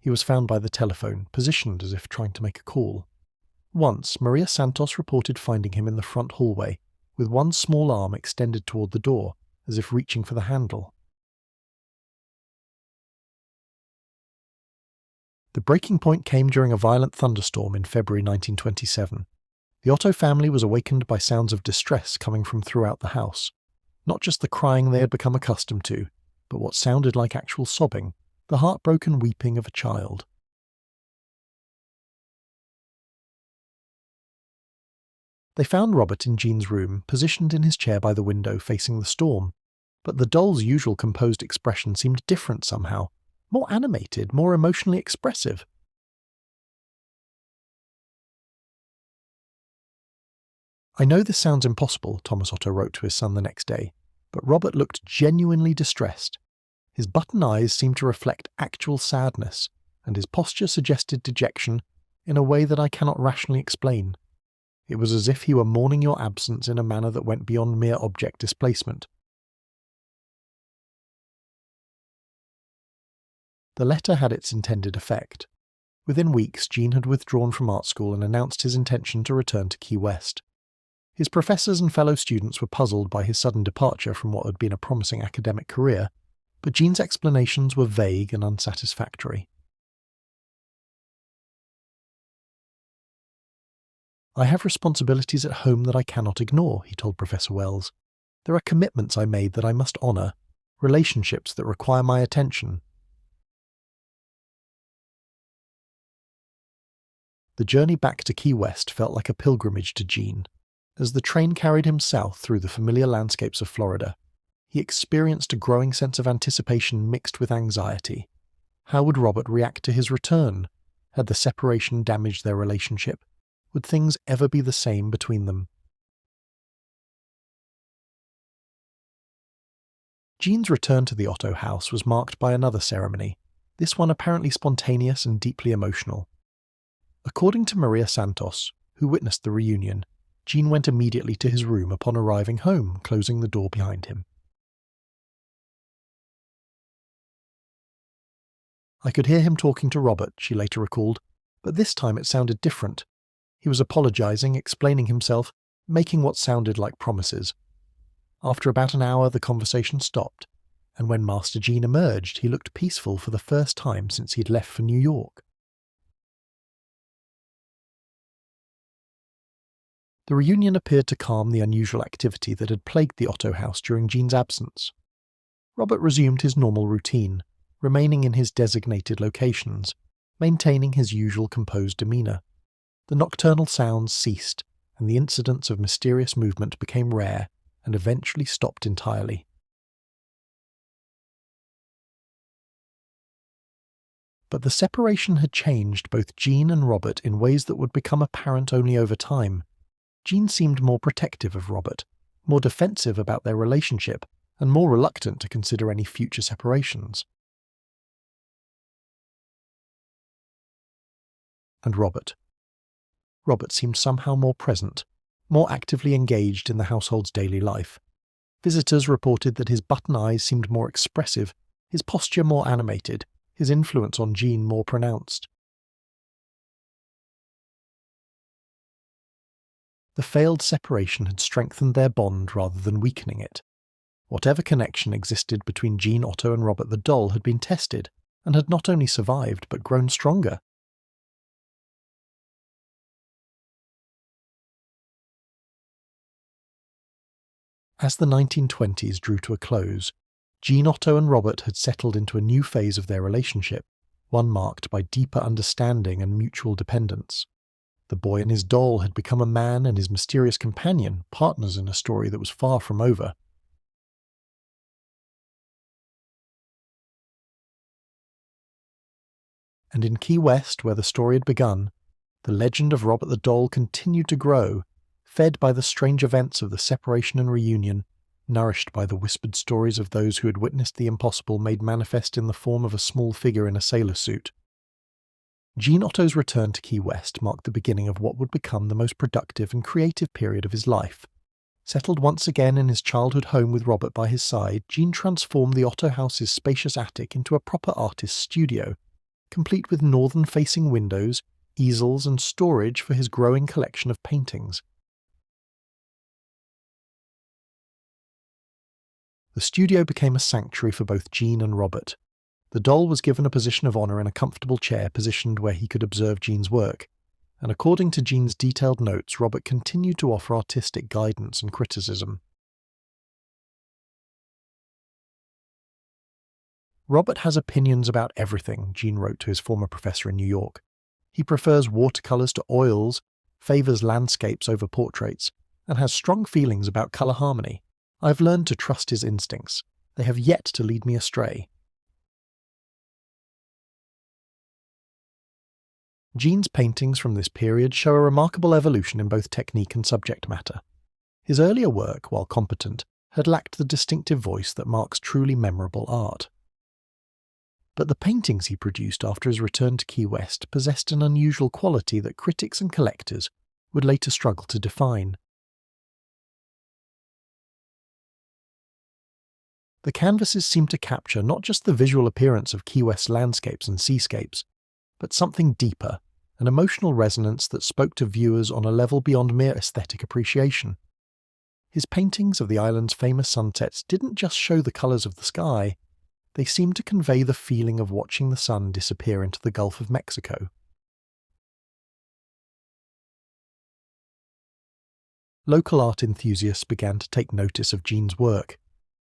He was found by the telephone, positioned as if trying to make a call. Once, Maria Santos reported finding him in the front hallway, with one small arm extended toward the door, as if reaching for the handle. The breaking point came during a violent thunderstorm in February 1927. The Otto family was awakened by sounds of distress coming from throughout the house. Not just the crying they had become accustomed to, but what sounded like actual sobbing, the heartbroken weeping of a child. They found Robert in Jean's room, positioned in his chair by the window facing the storm. But the doll's usual composed expression seemed different somehow, more animated, more emotionally expressive. "I know this sounds impossible," Thomas Otto wrote to his son the next day, but Robert looked genuinely distressed. His button eyes seemed to reflect actual sadness, and his posture suggested dejection in a way that I cannot rationally explain. It was as if he were mourning your absence in a manner that went beyond mere object displacement. The letter had its intended effect. Within weeks, Jean had withdrawn from art school and announced his intention to return to Key West. His professors and fellow students were puzzled by his sudden departure from what had been a promising academic career, but Jean's explanations were vague and unsatisfactory. "I have responsibilities at home that I cannot ignore," he told Professor Wells. "There are commitments I made that I must honour, relationships that require my attention." The journey back to Key West felt like a pilgrimage to Jean. As the train carried him south through the familiar landscapes of Florida, he experienced a growing sense of anticipation mixed with anxiety. How would Robert react to his return? Had the separation damaged their relationship? Would things ever be the same between them? Jean's return to the Otto house was marked by another ceremony, this one apparently spontaneous and deeply emotional. According to Maria Santos, who witnessed the reunion, Jean went immediately to his room upon arriving home, closing the door behind him. "I could hear him talking to Robert," she later recalled, "but this time it sounded different. He was apologizing, explaining himself, making what sounded like promises. After about an hour the conversation stopped, and when Master Jean emerged he looked peaceful for the first time since he'd left for New York." The reunion appeared to calm the unusual activity that had plagued the Otto house during Jean's absence. Robert resumed his normal routine, remaining in his designated locations, maintaining his usual composed demeanour. The nocturnal sounds ceased, and the incidents of mysterious movement became rare and eventually stopped entirely. But the separation had changed both Jean and Robert in ways that would become apparent only over time. Jean seemed more protective of Robert, more defensive about their relationship, and more reluctant to consider any future separations. And Robert. Robert seemed somehow more present, more actively engaged in the household's daily life. Visitors reported that his button eyes seemed more expressive, his posture more animated, his influence on Jean more pronounced. The failed separation had strengthened their bond rather than weakening it. Whatever connection existed between Jean Otto and Robert the doll had been tested, and had not only survived but grown stronger. As the 1920s drew to a close, Jean Otto and Robert had settled into a new phase of their relationship, one marked by deeper understanding and mutual dependence. The boy and his doll had become a man and his mysterious companion, partners in a story that was far from over. And in Key West, where the story had begun, the legend of Robert the Doll continued to grow, fed by the strange events of the separation and reunion, nourished by the whispered stories of those who had witnessed the impossible made manifest in the form of a small figure in a sailor suit. Jean Otto's return to Key West marked the beginning of what would become the most productive and creative period of his life. Settled once again in his childhood home with Robert by his side, Jean transformed the Otto house's spacious attic into a proper artist's studio, complete with northern-facing windows, easels and storage for his growing collection of paintings. The studio became a sanctuary for both Jean and Robert. The doll was given a position of honour in a comfortable chair positioned where he could observe Jean's work, and according to Jean's detailed notes, Robert continued to offer artistic guidance and criticism. Robert has opinions about everything, Jean wrote to his former professor in New York. He prefers watercolours to oils, favours landscapes over portraits, and has strong feelings about colour harmony. I've learned to trust his instincts. They have yet to lead me astray. Jean's paintings from this period show a remarkable evolution in both technique and subject matter. His earlier work, while competent, had lacked the distinctive voice that marks truly memorable art. But the paintings he produced after his return to Key West possessed an unusual quality that critics and collectors would later struggle to define. The canvases seemed to capture not just the visual appearance of Key West landscapes and seascapes, but something deeper, an emotional resonance that spoke to viewers on a level beyond mere aesthetic appreciation. His paintings of the island's famous sunsets didn't just show the colours of the sky, they seemed to convey the feeling of watching the sun disappear into the Gulf of Mexico. Local art enthusiasts began to take notice of Jean's work.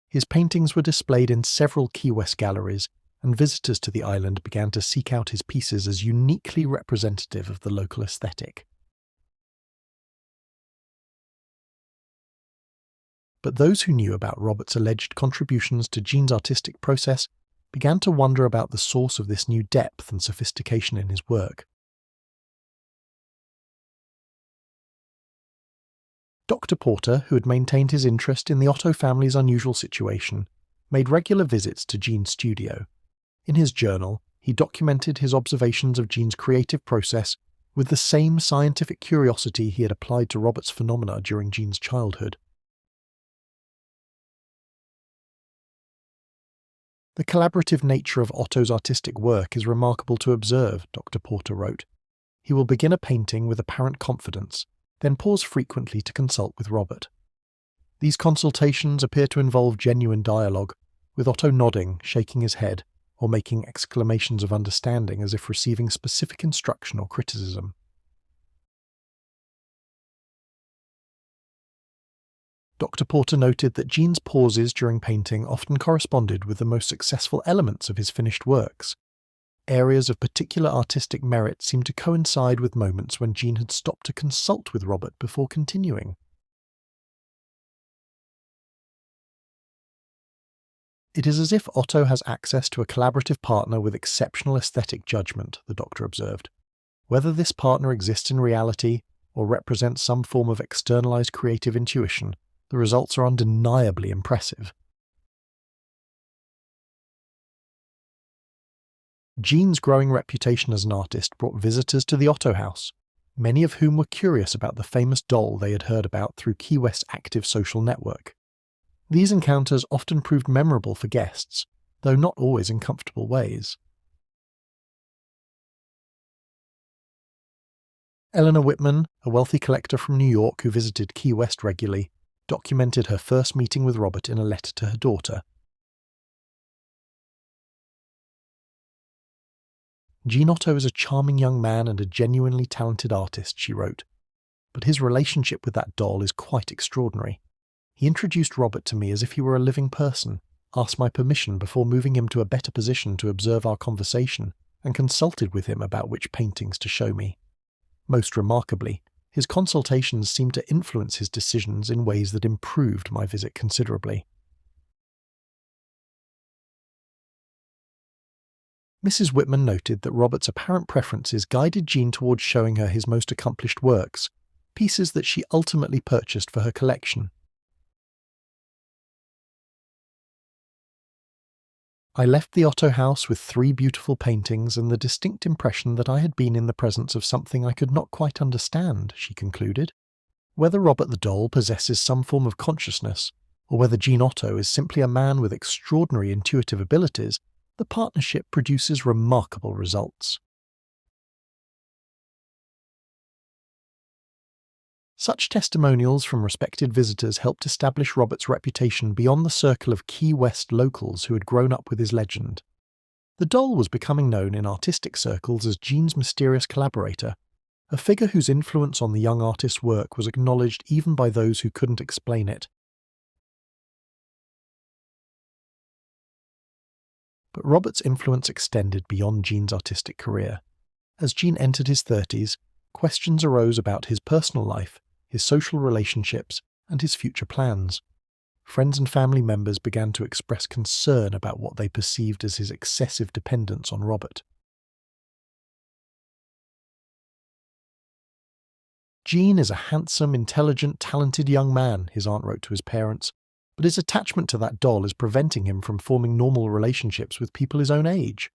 His paintings were displayed in several Key West galleries, and visitors to the island began to seek out his pieces as uniquely representative of the local aesthetic. But those who knew about Robert's alleged contributions to Jean's artistic process began to wonder about the source of this new depth and sophistication in his work. Dr. Porter, who had maintained his interest in the Otto family's unusual situation, made regular visits to Jean's studio. In his journal, he documented his observations of Jean's creative process with the same scientific curiosity he had applied to Robert's phenomena during Jean's childhood. The collaborative nature of Otto's artistic work is remarkable to observe, Dr. Porter wrote. He will begin a painting with apparent confidence, then pause frequently to consult with Robert. These consultations appear to involve genuine dialogue, with Otto nodding, shaking his head, or making exclamations of understanding as if receiving specific instruction or criticism. Dr. Porter noted that Jean's pauses during painting often corresponded with the most successful elements of his finished works. Areas of particular artistic merit seemed to coincide with moments when Jean had stopped to consult with Robert before continuing. It is as if Otto has access to a collaborative partner with exceptional aesthetic judgment, the doctor observed. Whether this partner exists in reality or represents some form of externalized creative intuition, the results are undeniably impressive. Jean's growing reputation as an artist brought visitors to the Otto house, many of whom were curious about the famous doll they had heard about through Key West's active social network. These encounters often proved memorable for guests, though not always in comfortable ways. Eleanor Whitman, a wealthy collector from New York who visited Key West regularly, documented her first meeting with Robert in a letter to her daughter. Jean Otto is a charming young man and a genuinely talented artist, she wrote, but his relationship with that doll is quite extraordinary. He introduced Robert to me as if he were a living person. asked my permission before moving him to a better position to observe our conversation, and consulted with him about which paintings to show me. Most remarkably, his consultations seemed to influence his decisions in ways that improved my visit considerably. Mrs. Whitman noted that Robert's apparent preferences guided Jean towards showing her his most accomplished works, pieces that she ultimately purchased for her collection. I left the Otto house with 3 beautiful paintings and the distinct impression that I had been in the presence of something I could not quite understand, she concluded. Whether Robert the doll possesses some form of consciousness, or whether Jean Otto is simply a man with extraordinary intuitive abilities, the partnership produces remarkable results. Such testimonials from respected visitors helped establish Robert's reputation beyond the circle of Key West locals who had grown up with his legend. The doll was becoming known in artistic circles as Jean's mysterious collaborator, a figure whose influence on the young artist's work was acknowledged even by those who couldn't explain it. But Robert's influence extended beyond Jean's artistic career. As Jean entered his 30s, questions arose about his personal life, his social relationships, and his future plans. Friends and family members began to express concern about what they perceived as his excessive dependence on Robert. Jean is a handsome, intelligent, talented young man, his aunt wrote to his parents, but his attachment to that doll is preventing him from forming normal relationships with people his own age.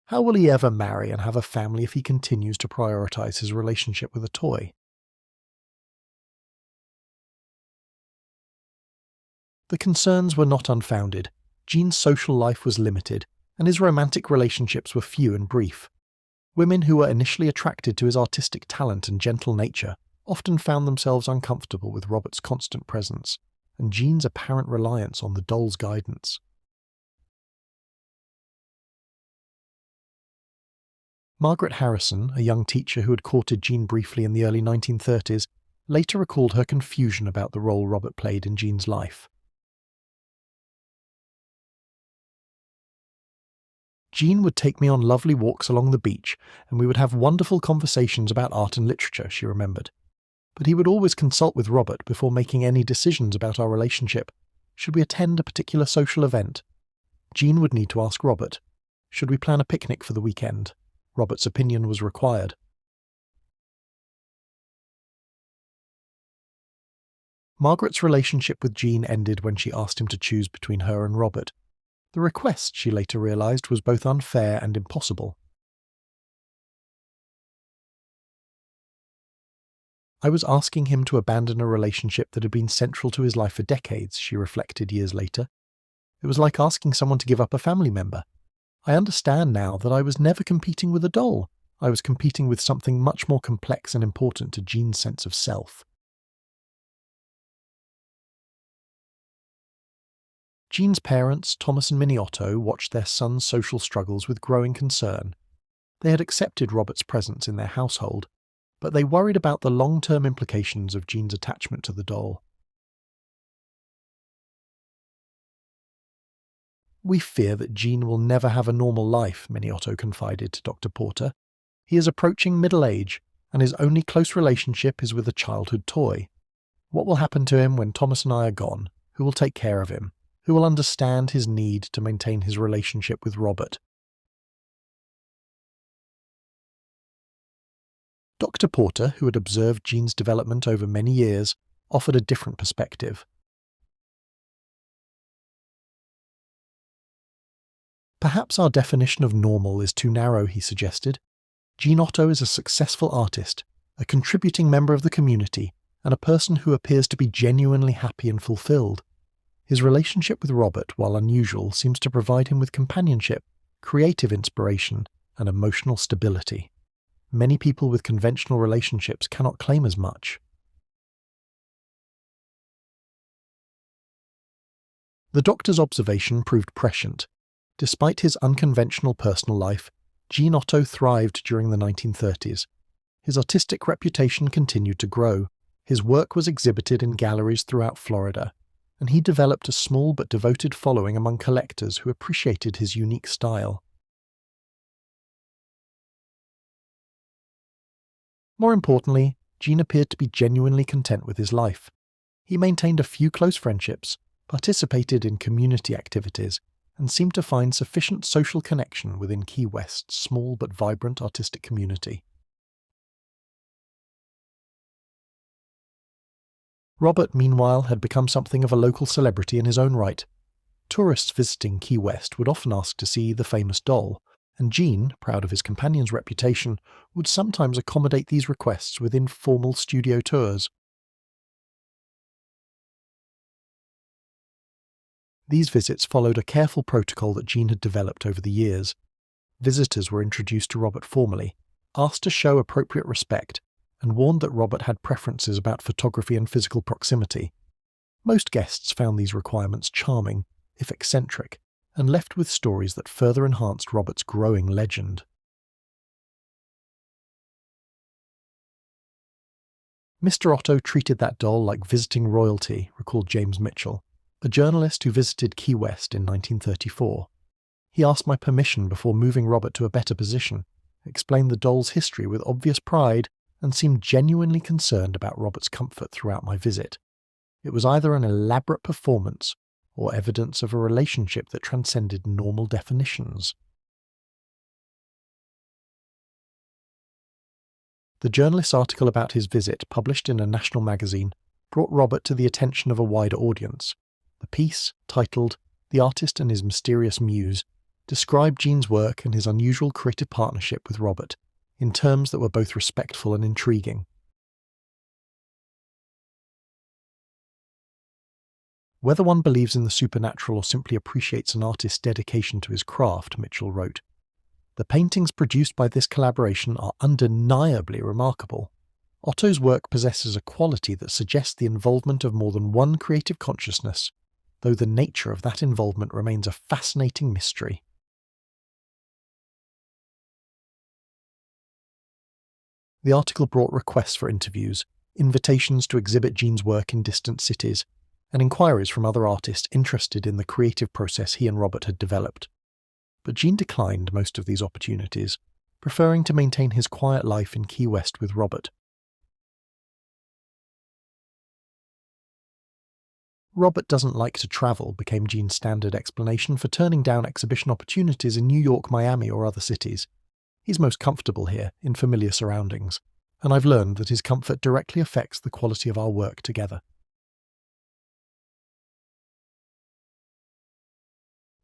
How will he ever marry and have a family if he continues to prioritize his relationship with a toy? The concerns were not unfounded. Jean's social life was limited, and his romantic relationships were few and brief. Women who were initially attracted to his artistic talent and gentle nature often found themselves uncomfortable with Robert's constant presence, and Jean's apparent reliance on the doll's guidance. Margaret Harrison, a young teacher who had courted Jean briefly in the early 1930s, later recalled her confusion about the role Robert played in Jean's life. Jean would take me on lovely walks along the beach, and we would have wonderful conversations about art and literature, she remembered. But he would always consult with Robert before making any decisions about our relationship. Should we attend a particular social event? Jean would need to ask Robert. Should we plan a picnic for the weekend? Robert's opinion was required. Margaret's relationship with Jean ended when she asked him to choose between her and Robert. The request, she later realized, was both unfair and impossible. I was asking him to abandon a relationship that had been central to his life for decades, she reflected years later. It was like asking someone to give up a family member. I understand now that I was never competing with a doll. I was competing with something much more complex and important to Jean's sense of self. Jean's parents, Thomas and Minnie Otto, watched their son's social struggles with growing concern. They had accepted Robert's presence in their household, but they worried about the long-term implications of Jean's attachment to the doll. "We fear that Jean will never have a normal life," Minnie Otto confided to Dr. Porter. "He is approaching middle age, and his only close relationship is with a childhood toy. What will happen to him when Thomas and I are gone? Who will take care of him? Who will understand his need to maintain his relationship with Robert?" Dr. Porter, who had observed Jean's development over many years, offered a different perspective. "Perhaps our definition of normal is too narrow," he suggested. "Jean Otto is a successful artist, a contributing member of the community, and a person who appears to be genuinely happy and fulfilled. His relationship with Robert, while unusual, seems to provide him with companionship, creative inspiration, and emotional stability. Many people with conventional relationships cannot claim as much." The doctor's observation proved prescient. Despite his unconventional personal life, Jean Otto thrived during the 1930s. His artistic reputation continued to grow. His work was exhibited in galleries throughout Florida. and he developed a small but devoted following among collectors who appreciated his unique style. More importantly, Gene appeared to be genuinely content with his life. He maintained a few close friendships, participated in community activities, and seemed to find sufficient social connection within Key West's small but vibrant artistic community. Robert, meanwhile, had become something of a local celebrity in his own right. Tourists visiting Key West would often ask to see the famous doll, and Gene, proud of his companion's reputation, would sometimes accommodate these requests with informal studio tours. These visits followed a careful protocol that Gene had developed over the years. Visitors were introduced to Robert formally, asked to show appropriate respect, and warned that Robert had preferences about photography and physical proximity. Most guests found these requirements charming, if eccentric, and left with stories that further enhanced Robert's growing legend. Mr. Otto treated that doll like visiting royalty, recalled James Mitchell, a journalist who visited Key West in 1934. He asked my permission before moving Robert to a better position, explained the doll's history with obvious pride, and seemed genuinely concerned about Robert's comfort throughout my visit. It was either an elaborate performance or evidence of a relationship that transcended normal definitions. The journalist's article about his visit, published in a national magazine, brought Robert to the attention of a wider audience. The piece, titled "The Artist and His Mysterious Muse," described Gene's work and his unusual creative partnership with Robert in terms that were both respectful and intriguing. Whether one believes in the supernatural or simply appreciates an artist's dedication to his craft, Mitchell wrote, the paintings produced by this collaboration are undeniably remarkable. Otto's work possesses a quality that suggests the involvement of more than one creative consciousness, though the nature of that involvement remains a fascinating mystery. The article brought requests for interviews, invitations to exhibit Gene's work in distant cities, and inquiries from other artists interested in the creative process he and Robert had developed. But Gene declined most of these opportunities, preferring to maintain his quiet life in Key West with Robert. "Robert doesn't like to travel," became Gene's standard explanation for turning down exhibition opportunities in New York, Miami, or other cities. "He's most comfortable here, in familiar surroundings, and I've learned that his comfort directly affects the quality of our work together."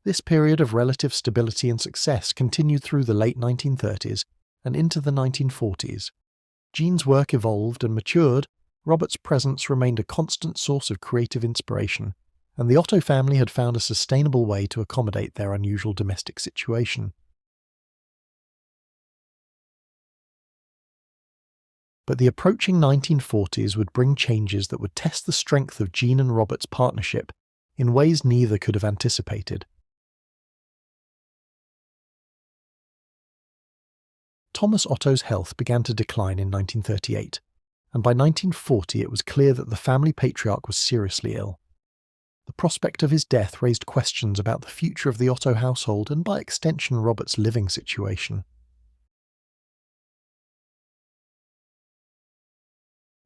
This period of relative stability and success continued through the late 1930s and into the 1940s. Gene's work evolved and matured, Robert's presence remained a constant source of creative inspiration, and the Otto family had found a sustainable way to accommodate their unusual domestic situation. But the approaching 1940s would bring changes that would test the strength of Gene and Robert's partnership in ways neither could have anticipated. Thomas Otto's health began to decline in 1938, and by 1940 it was clear that the family patriarch was seriously ill. The prospect of his death raised questions about the future of the Otto household and by extension Robert's living situation.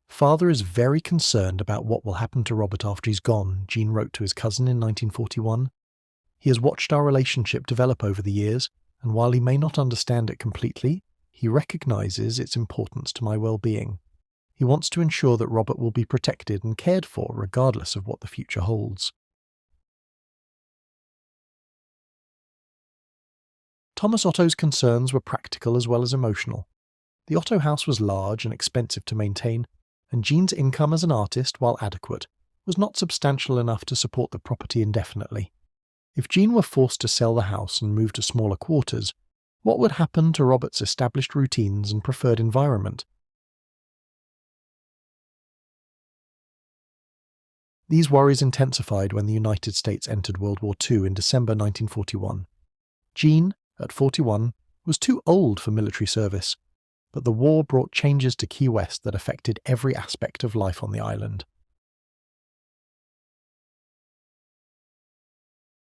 "Father is very concerned about what will happen to Robert after he's gone," Gene wrote to his cousin in 1941. "He has watched our relationship develop over the years, and while he may not understand it completely, he recognizes its importance to my well-being. He wants to ensure that Robert will be protected and cared for regardless of what the future holds." Thomas Otto's concerns were practical as well as emotional. The Otto house was large and expensive to maintain, and Gene's income as an artist, while adequate, was not substantial enough to support the property indefinitely. If Gene were forced to sell the house and move to smaller quarters, what would happen to Robert's established routines and preferred environment? These worries intensified when the United States entered World War II in December 1941. Gene, at 41, was too old for military service, but the war brought changes to Key West that affected every aspect of life on the island.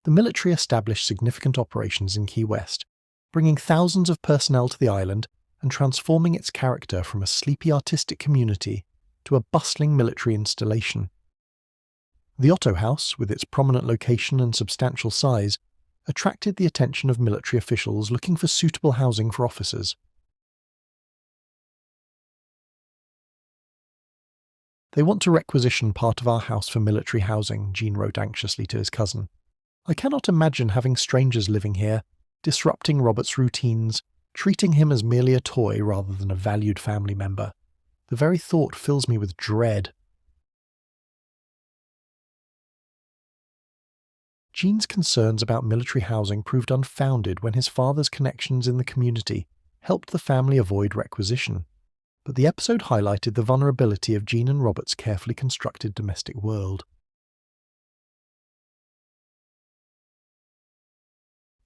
The military established significant operations in Key West, bringing thousands of personnel to the island and transforming its character from a sleepy artistic community to a bustling military installation. The Otto House, with its prominent location and substantial size, attracted the attention of military officials looking for suitable housing for officers. "They want to requisition part of our house for military housing," Jean wrote anxiously to his cousin. "I cannot imagine having strangers living here, disrupting Robert's routines, treating him as merely a toy rather than a valued family member. The very thought fills me with dread." Jean's concerns about military housing proved unfounded when his father's connections in the community helped the family avoid requisition. But the episode highlighted the vulnerability of Jean and Robert's carefully constructed domestic world.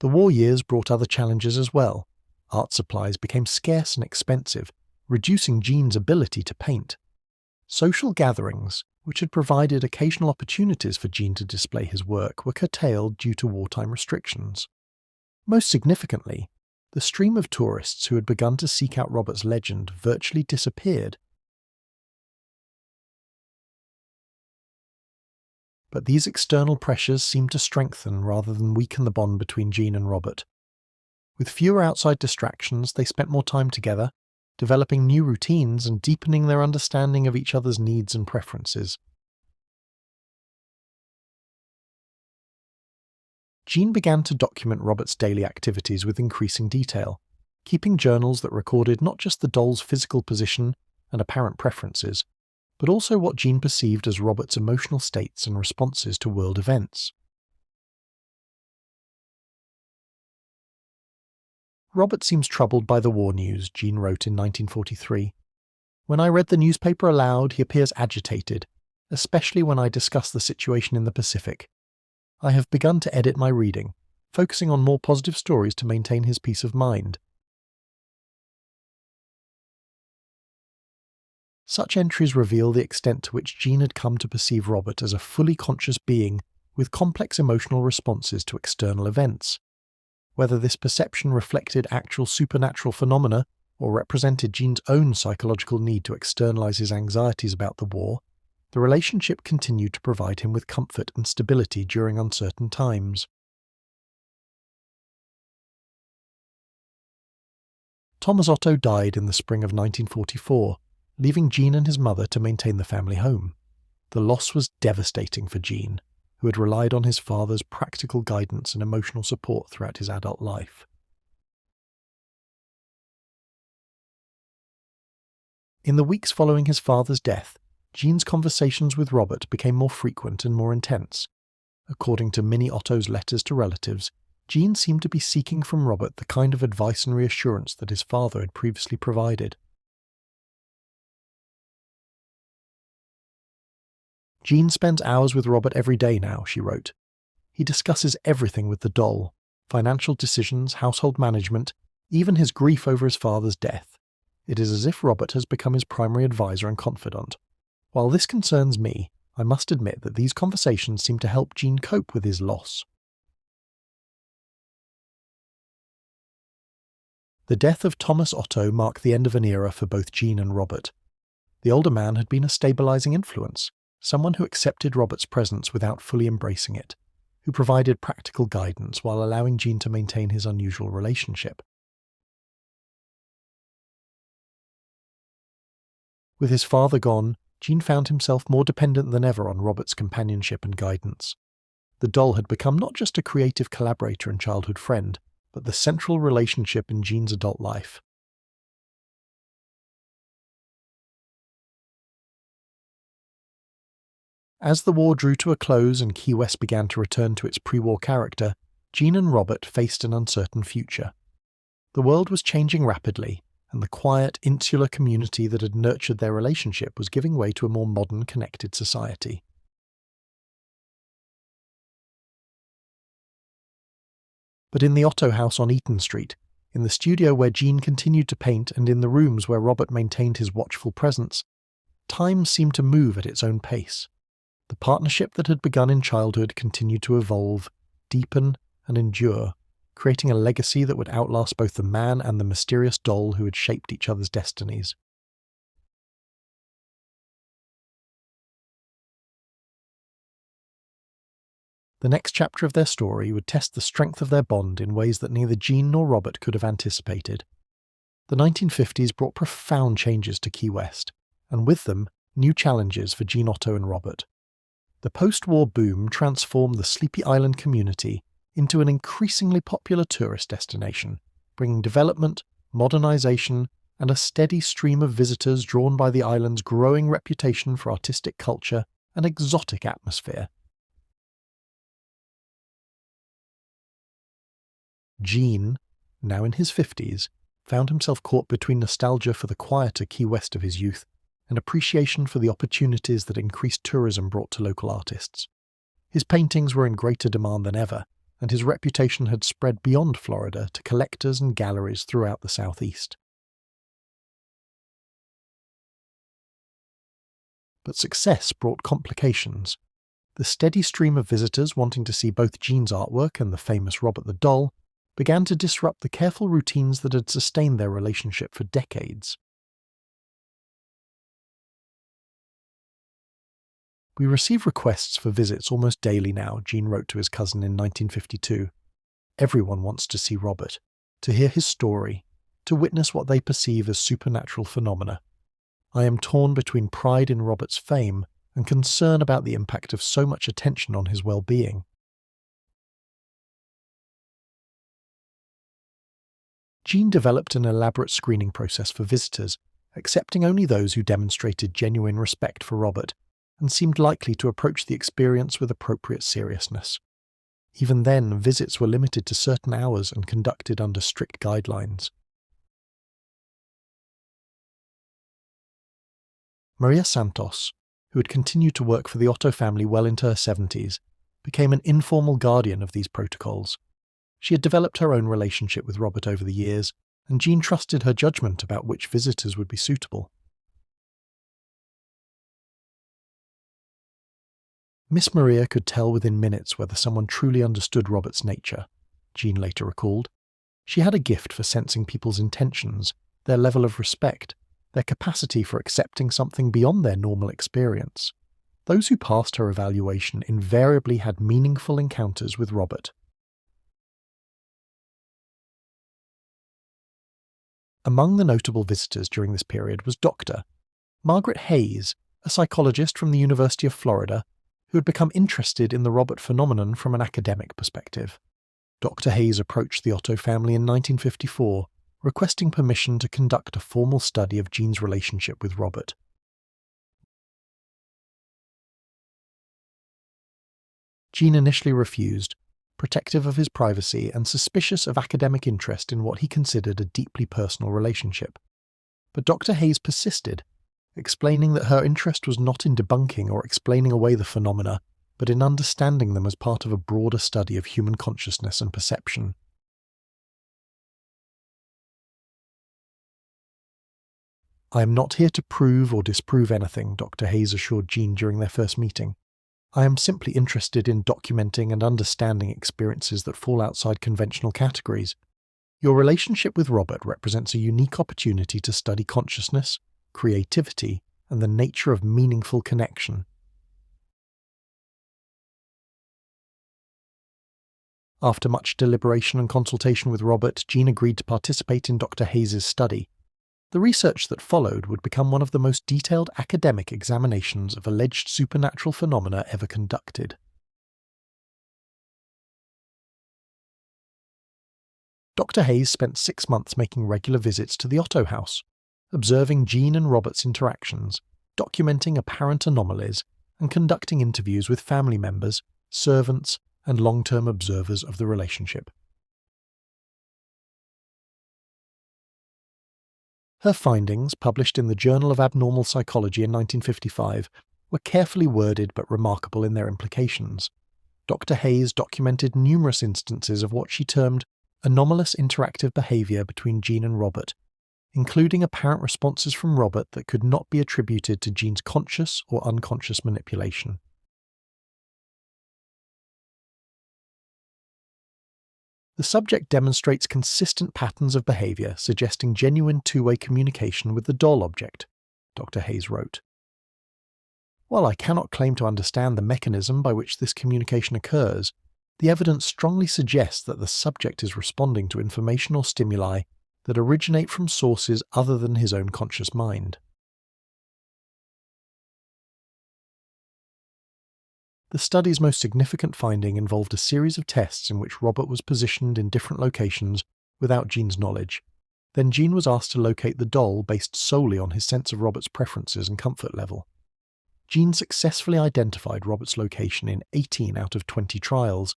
The war years brought other challenges as well. Art supplies became scarce and expensive, reducing Jean's ability to paint. Social gatherings, which had provided occasional opportunities for Jean to display his work, were curtailed due to wartime restrictions. Most significantly, the stream of tourists who had begun to seek out Robert's legend virtually disappeared. But these external pressures seemed to strengthen rather than weaken the bond between Jean and Robert. With fewer outside distractions, they spent more time together, developing new routines and deepening their understanding of each other's needs and preferences. Jean began to document Robert's daily activities with increasing detail, keeping journals that recorded not just the doll's physical position and apparent preferences, but also what Jean perceived as Robert's emotional states and responses to world events. "Robert seems troubled by the war news," Jean wrote in 1943. "When I read the newspaper aloud, he appears agitated, especially when I discuss the situation in the Pacific. I have begun to edit my reading, focusing on more positive stories to maintain his peace of mind." Such entries reveal the extent to which Jean had come to perceive Robert as a fully conscious being with complex emotional responses to external events. Whether this perception reflected actual supernatural phenomena or represented Jean's own psychological need to externalize his anxieties about the war, the relationship continued to provide him with comfort and stability during uncertain times. Thomas Otto died in the spring of 1944, leaving Jean and his mother to maintain the family home. The loss was devastating for Jean, who had relied on his father's practical guidance and emotional support throughout his adult life. In the weeks following his father's death, Jean's conversations with Robert became more frequent and more intense. According to Minnie Otto's letters to relatives, Jean seemed to be seeking from Robert the kind of advice and reassurance that his father had previously provided. "Jean spends hours with Robert every day now," she wrote. "He discusses everything with the doll, financial decisions, household management, even his grief over his father's death. It is as if Robert has become his primary advisor and confidant. While this concerns me, I must admit that these conversations seem to help Jean cope with his loss." The death of Thomas Otto marked the end of an era for both Jean and Robert. The older man had been a stabilizing influence, someone who accepted Robert's presence without fully embracing it, who provided practical guidance while allowing Jean to maintain his unusual relationship. With his father gone, Jean found himself more dependent than ever on Robert's companionship and guidance. The doll had become not just a creative collaborator and childhood friend, but the central relationship in Jean's adult life. As the war drew to a close and Key West began to return to its pre-war character, Jean and Robert faced an uncertain future. The world was changing rapidly, and the quiet, insular community that had nurtured their relationship was giving way to a more modern, connected society. But in the Otto house on Eaton Street, in the studio where Jean continued to paint and in the rooms where Robert maintained his watchful presence, time seemed to move at its own pace. The partnership that had begun in childhood continued to evolve, deepen and endure, creating a legacy that would outlast both the man and the mysterious doll who had shaped each other's destinies. The next chapter of their story would test the strength of their bond in ways that neither Jean nor Robert could have anticipated. The 1950s brought profound changes to Key West, and with them, new challenges for Jean Otto and Robert. The post-war boom transformed the Sleepy Island community into an increasingly popular tourist destination, bringing development, modernization, and a steady stream of visitors drawn by the island's growing reputation for artistic culture and exotic atmosphere. Jean, now in his 50s, found himself caught between nostalgia for the quieter Key West of his youth and appreciation for the opportunities that increased tourism brought to local artists. His paintings were in greater demand than ever, and his reputation had spread beyond Florida to collectors and galleries throughout the Southeast. But success brought complications. The steady stream of visitors wanting to see both Jean's artwork and the famous Robert the Doll began to disrupt the careful routines that had sustained their relationship for decades. "We receive requests for visits almost daily now," Jean wrote to his cousin in 1952. "Everyone wants to see Robert, to hear his story, to witness what they perceive as supernatural phenomena. I am torn between pride in Robert's fame and concern about the impact of so much attention on his well-being." Jean developed an elaborate screening process for visitors, accepting only those who demonstrated genuine respect for Robert and seemed likely to approach the experience with appropriate seriousness. Even then, visits were limited to certain hours and conducted under strict guidelines. Maria Santos, who had continued to work for the Otto family well into her 70s, became an informal guardian of these protocols. She had developed her own relationship with Robert over the years, and Jean trusted her judgment about which visitors would be suitable. Miss Maria could tell within minutes whether someone truly understood Robert's nature, Jean later recalled. She had a gift for sensing people's intentions, their level of respect, their capacity for accepting something beyond their normal experience. Those who passed her evaluation invariably had meaningful encounters with Robert. Among the notable visitors during this period was Dr. Margaret Hayes, a psychologist from the University of Florida, who had become interested in the Robert phenomenon from an academic perspective. Dr. Hayes approached the Otto family in 1954, requesting permission to conduct a formal study of Jean's relationship with Robert. Jean initially refused, protective of his privacy and suspicious of academic interest in what he considered a deeply personal relationship. But Dr. Hayes persisted, explaining that her interest was not in debunking or explaining away the phenomena, but in understanding them as part of a broader study of human consciousness and perception. "I am not here to prove or disprove anything," Dr. Hayes assured Jean during their first meeting. "I am simply interested in documenting and understanding experiences that fall outside conventional categories. Your relationship with Robert represents a unique opportunity to study consciousness, creativity, and the nature of meaningful connection." After much deliberation and consultation with Robert, Jean agreed to participate in Dr. Hayes' study. The research that followed would become one of the most detailed academic examinations of alleged supernatural phenomena ever conducted. Dr. Hayes spent 6 months making regular visits to the Otto house, observing Jean and Robert's interactions, documenting apparent anomalies, and conducting interviews with family members, servants, and long-term observers of the relationship. Her findings, published in the Journal of Abnormal Psychology in 1955, were carefully worded but remarkable in their implications. Dr. Hayes documented numerous instances of what she termed anomalous interactive behavior between Jean and Robert, including apparent responses from Robert that could not be attributed to Jean's conscious or unconscious manipulation. The subject demonstrates consistent patterns of behaviour suggesting genuine two-way communication with the doll object, Dr. Hayes wrote. While I cannot claim to understand the mechanism by which this communication occurs, the evidence strongly suggests that the subject is responding to information or stimuli that originate from sources other than his own conscious mind. The study's most significant finding involved a series of tests in which Robert was positioned in different locations without Jean's knowledge. Then Jean was asked to locate the doll based solely on his sense of Robert's preferences and comfort level. Jean successfully identified Robert's location in 18 out of 20 trials,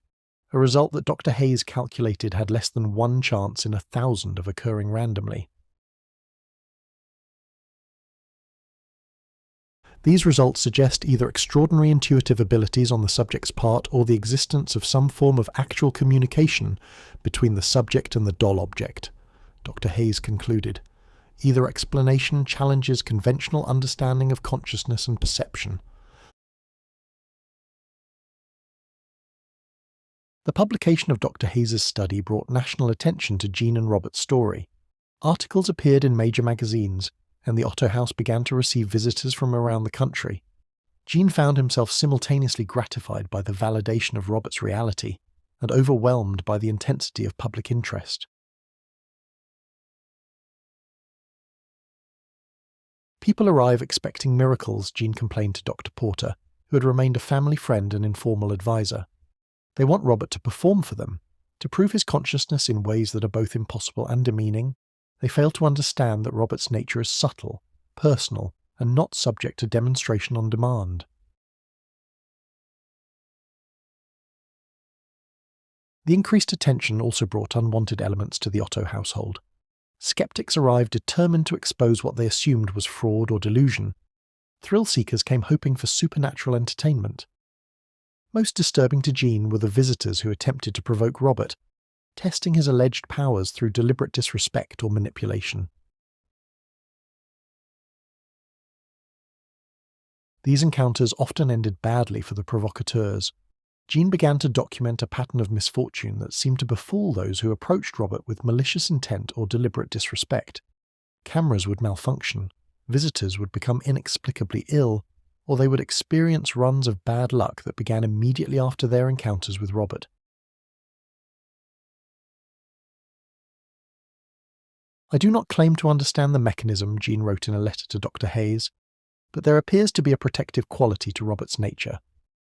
a result that Dr. Hayes calculated had less than 1 chance in 1,000 of occurring randomly. These results suggest either extraordinary intuitive abilities on the subject's part or the existence of some form of actual communication between the subject and the doll object, Dr. Hayes concluded. Either explanation challenges conventional understanding of consciousness and perception. The publication of Dr. Hayes' study brought national attention to Jean and Robert's story. Articles appeared in major magazines, and the Otto House began to receive visitors from around the country. Jean found himself simultaneously gratified by the validation of Robert's reality and overwhelmed by the intensity of public interest. People arrive expecting miracles, Jean complained to Dr. Porter, who had remained a family friend and informal advisor. They want Robert to perform for them, to prove his consciousness in ways that are both impossible and demeaning. They fail to understand that Robert's nature is subtle, personal, and not subject to demonstration on demand. The increased attention also brought unwanted elements to the Otto household. Skeptics arrived determined to expose what they assumed was fraud or delusion. Thrill-seekers came hoping for supernatural entertainment. Most disturbing to Jean were the visitors who attempted to provoke Robert, testing his alleged powers through deliberate disrespect or manipulation. These encounters often ended badly for the provocateurs. Jean began to document a pattern of misfortune that seemed to befall those who approached Robert with malicious intent or deliberate disrespect. Cameras would malfunction, visitors would become inexplicably ill, or they would experience runs of bad luck that began immediately after their encounters with Robert. I do not claim to understand the mechanism, Jean wrote in a letter to Dr. Hayes, but there appears to be a protective quality to Robert's nature.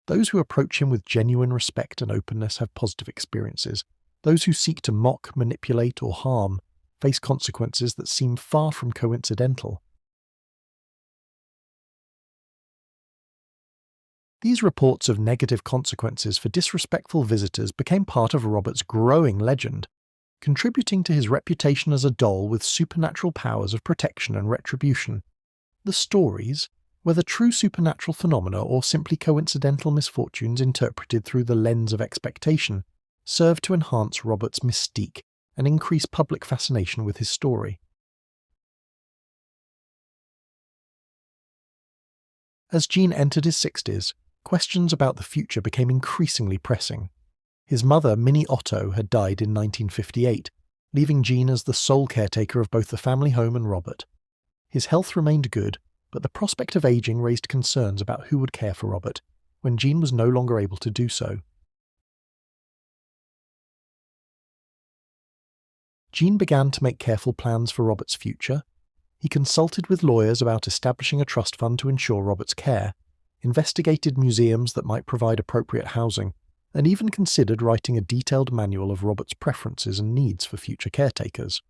Those who approach him with genuine respect and openness have positive experiences. Those who seek to mock, manipulate, or harm face consequences that seem far from coincidental. These reports of negative consequences for disrespectful visitors became part of Robert's growing legend, contributing to his reputation as a doll with supernatural powers of protection and retribution. The stories, whether true supernatural phenomena or simply coincidental misfortunes interpreted through the lens of expectation, served to enhance Robert's mystique and increase public fascination with his story. As Jean entered his 60s, questions about the future became increasingly pressing. His mother, Minnie Otto, had died in 1958, leaving Jean as the sole caretaker of both the family home and Robert. His health remained good, but the prospect of aging raised concerns about who would care for Robert, when Jean was no longer able to do so. Jean began to make careful plans for Robert's future. He consulted with lawyers about establishing a trust fund to ensure Robert's care, investigated museums that might provide appropriate housing, and even considered writing a detailed manual of Robert's preferences and needs for future caretakers.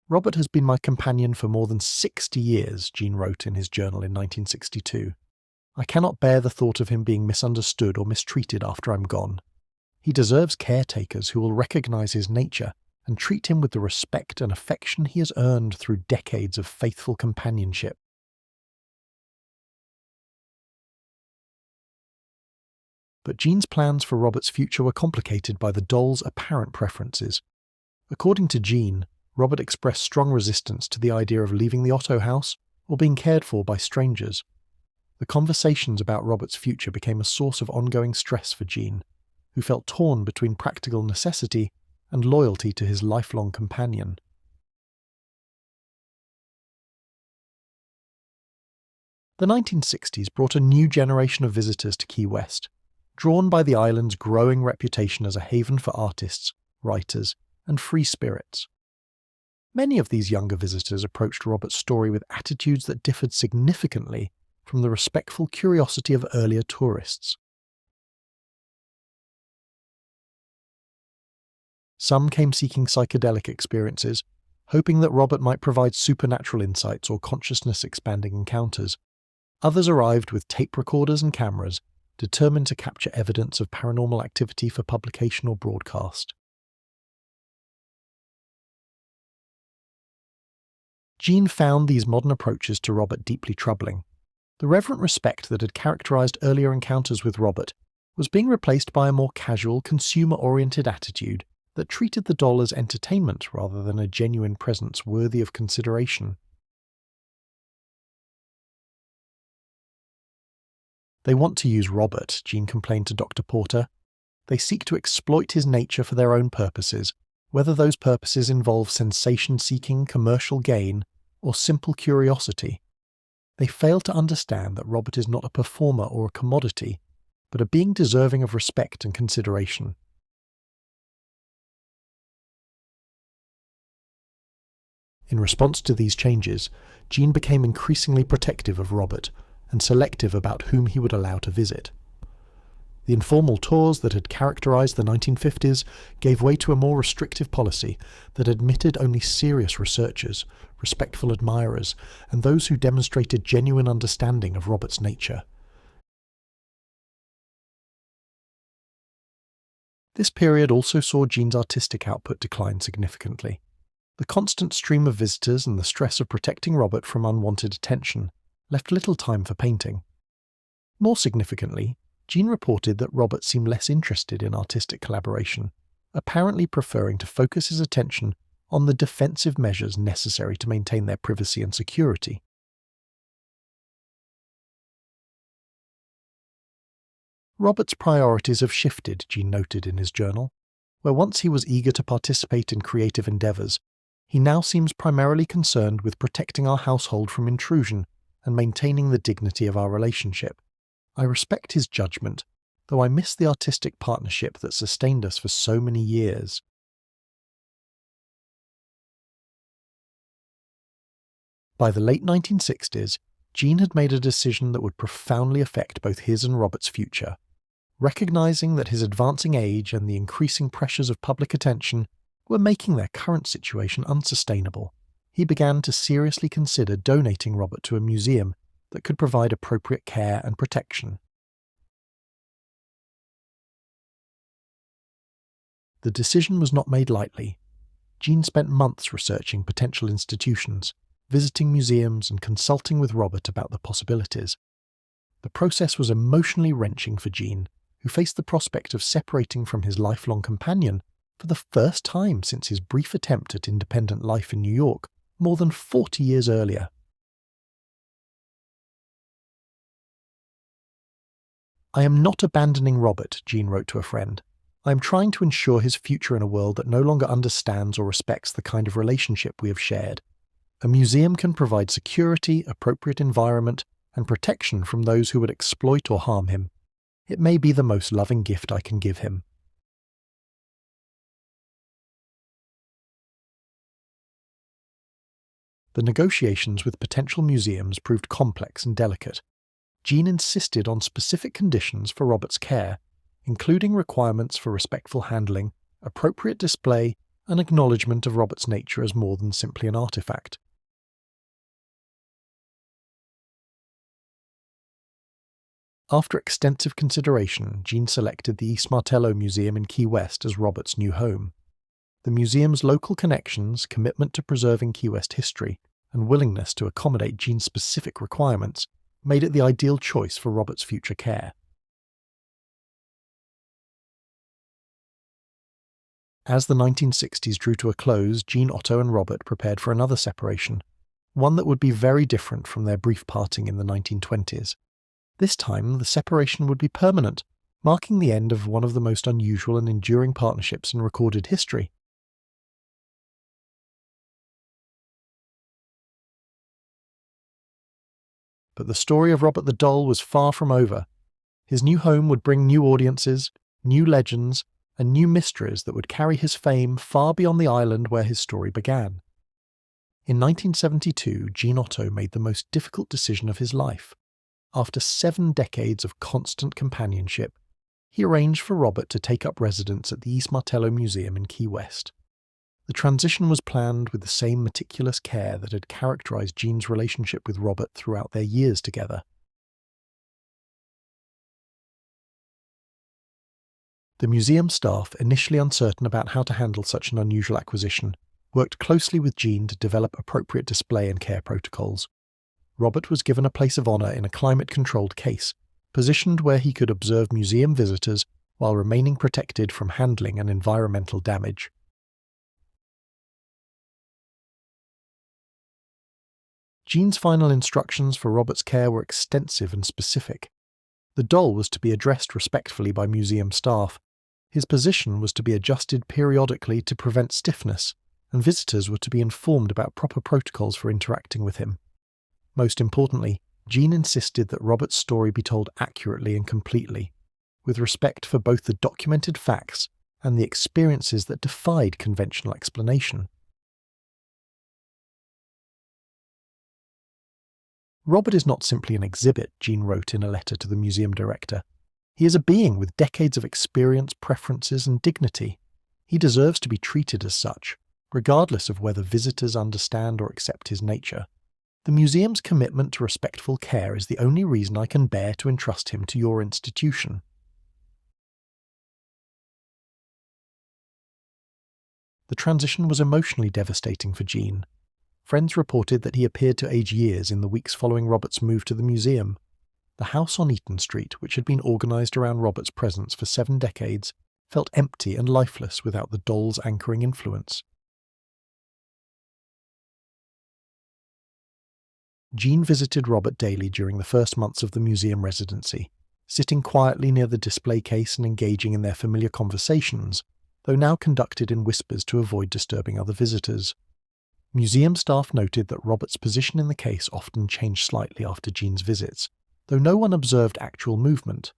Robert has been my companion for more than 60 years, Jean wrote in his journal in 1962. I cannot bear the thought of him being misunderstood or mistreated after I'm gone. He deserves caretakers who will recognize his nature and treat him with the respect and affection he has earned through decades of faithful companionship. But Jean's plans for Robert's future were complicated by the doll's apparent preferences. According to Jean, Robert expressed strong resistance to the idea of leaving the Otto house or being cared for by strangers. The conversations about Robert's future became a source of ongoing stress for Jean, who felt torn between practical necessity and loyalty to his lifelong companion. The 1960s brought a new generation of visitors to Key West, drawn by the island's growing reputation as a haven for artists, writers, and free spirits. Many of these younger visitors approached Robert's story with attitudes that differed significantly from the respectful curiosity of earlier tourists. Some came seeking psychedelic experiences, hoping that Robert might provide supernatural insights or consciousness-expanding encounters. Others arrived with tape recorders and cameras, determined to capture evidence of paranormal activity for publication or broadcast. Jean found these modern approaches to Robert deeply troubling. The reverent respect that had characterized earlier encounters with Robert was being replaced by a more casual, consumer-oriented attitude that treated the doll as entertainment rather than a genuine presence worthy of consideration. "They want to use Robert," Jean complained to Dr. Porter. "They seek to exploit his nature for their own purposes, whether those purposes involve sensation-seeking, commercial gain, or simple curiosity. They fail to understand that Robert is not a performer or a commodity, but a being deserving of respect and consideration." In response to these changes, Jean became increasingly protective of Robert and selective about whom he would allow to visit. The informal tours that had characterized the 1950s gave way to a more restrictive policy that admitted only serious researchers, respectful admirers, and those who demonstrated genuine understanding of Robert's nature. This period also saw Jean's artistic output decline significantly. The constant stream of visitors and the stress of protecting Robert from unwanted attention left little time for painting. More significantly, Jean reported that Robert seemed less interested in artistic collaboration, apparently preferring to focus his attention on the defensive measures necessary to maintain their privacy and security. Robert's priorities have shifted, Jean noted in his journal. Where once he was eager to participate in creative endeavours, he now seems primarily concerned with protecting our household from intrusion and maintaining the dignity of our relationship. I respect his judgment, though I miss the artistic partnership that sustained us for so many years. By the late 1960s, Jean had made a decision that would profoundly affect both his and Robert's future. Recognizing that his advancing age and the increasing pressures of public attention were making their current situation unsustainable, he began to seriously consider donating Robert to a museum that could provide appropriate care and protection. The decision was not made lightly. Jean spent months researching potential institutions, visiting museums, and consulting with Robert about the possibilities. The process was emotionally wrenching for Jean, who faced the prospect of separating from his lifelong companion for the first time since his brief attempt at independent life in New York more than 40 years earlier. "I am not abandoning Robert," Jean wrote to a friend. "I am trying to ensure his future in a world that no longer understands or respects the kind of relationship we have shared. A museum can provide security, appropriate environment, and protection from those who would exploit or harm him. It may be the most loving gift I can give him." The negotiations with potential museums proved complex and delicate. Jean insisted on specific conditions for Robert's care, including requirements for respectful handling, appropriate display, and acknowledgement of Robert's nature as more than simply an artifact. After extensive consideration, Jean selected the East Martello Museum in Key West as Robert's new home. The museum's local connections, commitment to preserving Key West history, and willingness to accommodate Jean's specific requirements made it the ideal choice for Robert's future care. As the 1960s drew to a close, Jean, Otto, and Robert prepared for another separation, one that would be very different from their brief parting in the 1920s. This time, the separation would be permanent, marking the end of one of the most unusual and enduring partnerships in recorded history. But the story of Robert the Doll was far from over. His new home would bring new audiences, new legends, and new mysteries that would carry his fame far beyond the island where his story began. In 1972, Gene Otto made the most difficult decision of his life. After 7 decades of constant companionship, he arranged for Robert to take up residence at the East Martello Museum in Key West. The transition was planned with the same meticulous care that had characterized Gene's relationship with Robert throughout their years together. The museum staff, initially uncertain about how to handle such an unusual acquisition, worked closely with Gene to develop appropriate display and care protocols. Robert was given a place of honor in a climate-controlled case, positioned where he could observe museum visitors while remaining protected from handling and environmental damage. Gene's final instructions for Robert's care were extensive and specific. The doll was to be addressed respectfully by museum staff. His position was to be adjusted periodically to prevent stiffness, and visitors were to be informed about proper protocols for interacting with him. Most importantly, Gene insisted that Robert's story be told accurately and completely, with respect for both the documented facts and the experiences that defied conventional explanation. Robert is not simply an exhibit, Gene wrote in a letter to the museum director. He is a being with decades of experience, preferences, and dignity. He deserves to be treated as such, regardless of whether visitors understand or accept his nature. The museum's commitment to respectful care is the only reason I can bear to entrust him to your institution. The transition was emotionally devastating for Gene. Friends reported that he appeared to age years in the weeks following Robert's move to the museum. The house on Eaton Street, which had been organised around Robert's presence for 7 decades, felt empty and lifeless without the doll's anchoring influence. Gene visited Robert daily during the first months of the museum residency, sitting quietly near the display case and engaging in their familiar conversations, though now conducted in whispers to avoid disturbing other visitors. Museum staff noted that Robert's position in the case often changed slightly after Gene's visits, though no one observed actual movement.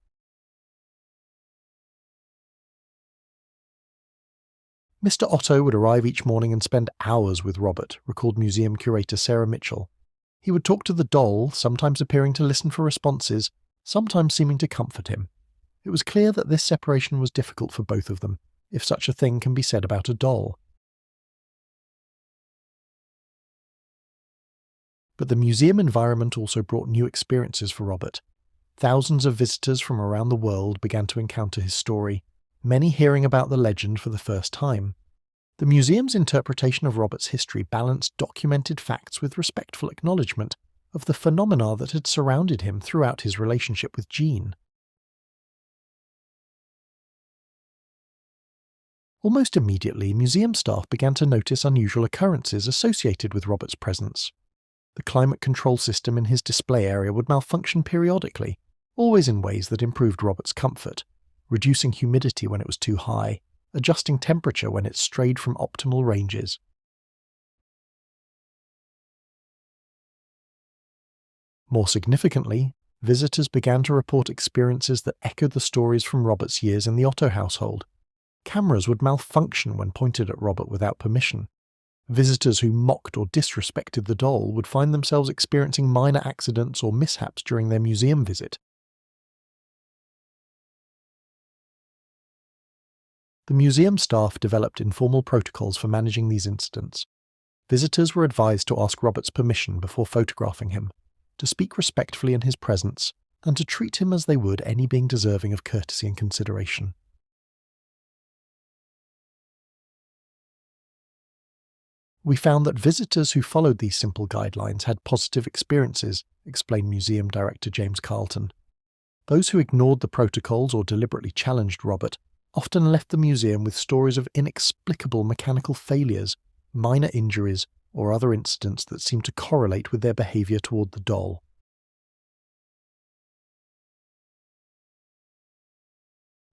Mr. Otto would arrive each morning and spend hours with Robert, recalled museum curator Sarah Mitchell. He would talk to the doll, sometimes appearing to listen for responses, sometimes seeming to comfort him. It was clear that this separation was difficult for both of them, if such a thing can be said about a doll. But the museum environment also brought new experiences for Robert. Thousands of visitors from around the world began to encounter his story, many hearing about the legend for the first time. The museum's interpretation of Robert's history balanced documented facts with respectful acknowledgement of the phenomena that had surrounded him throughout his relationship with Gene. Almost immediately, museum staff began to notice unusual occurrences associated with Robert's presence. The climate control system in his display area would malfunction periodically, always in ways that improved Robert's comfort, reducing humidity when it was too high, adjusting temperature when it strayed from optimal ranges. More significantly, visitors began to report experiences that echoed the stories from Robert's years in the Otto household. Cameras would malfunction when pointed at Robert without permission. Visitors who mocked or disrespected the doll would find themselves experiencing minor accidents or mishaps during their museum visit. The museum staff developed informal protocols for managing these incidents. Visitors were advised to ask Robert's permission before photographing him, to speak respectfully in his presence, and to treat him as they would any being deserving of courtesy and consideration. We found that visitors who followed these simple guidelines had positive experiences, explained Museum Director James Carlton. Those who ignored the protocols or deliberately challenged Robert often left the museum with stories of inexplicable mechanical failures, minor injuries, or other incidents that seemed to correlate with their behaviour toward the doll.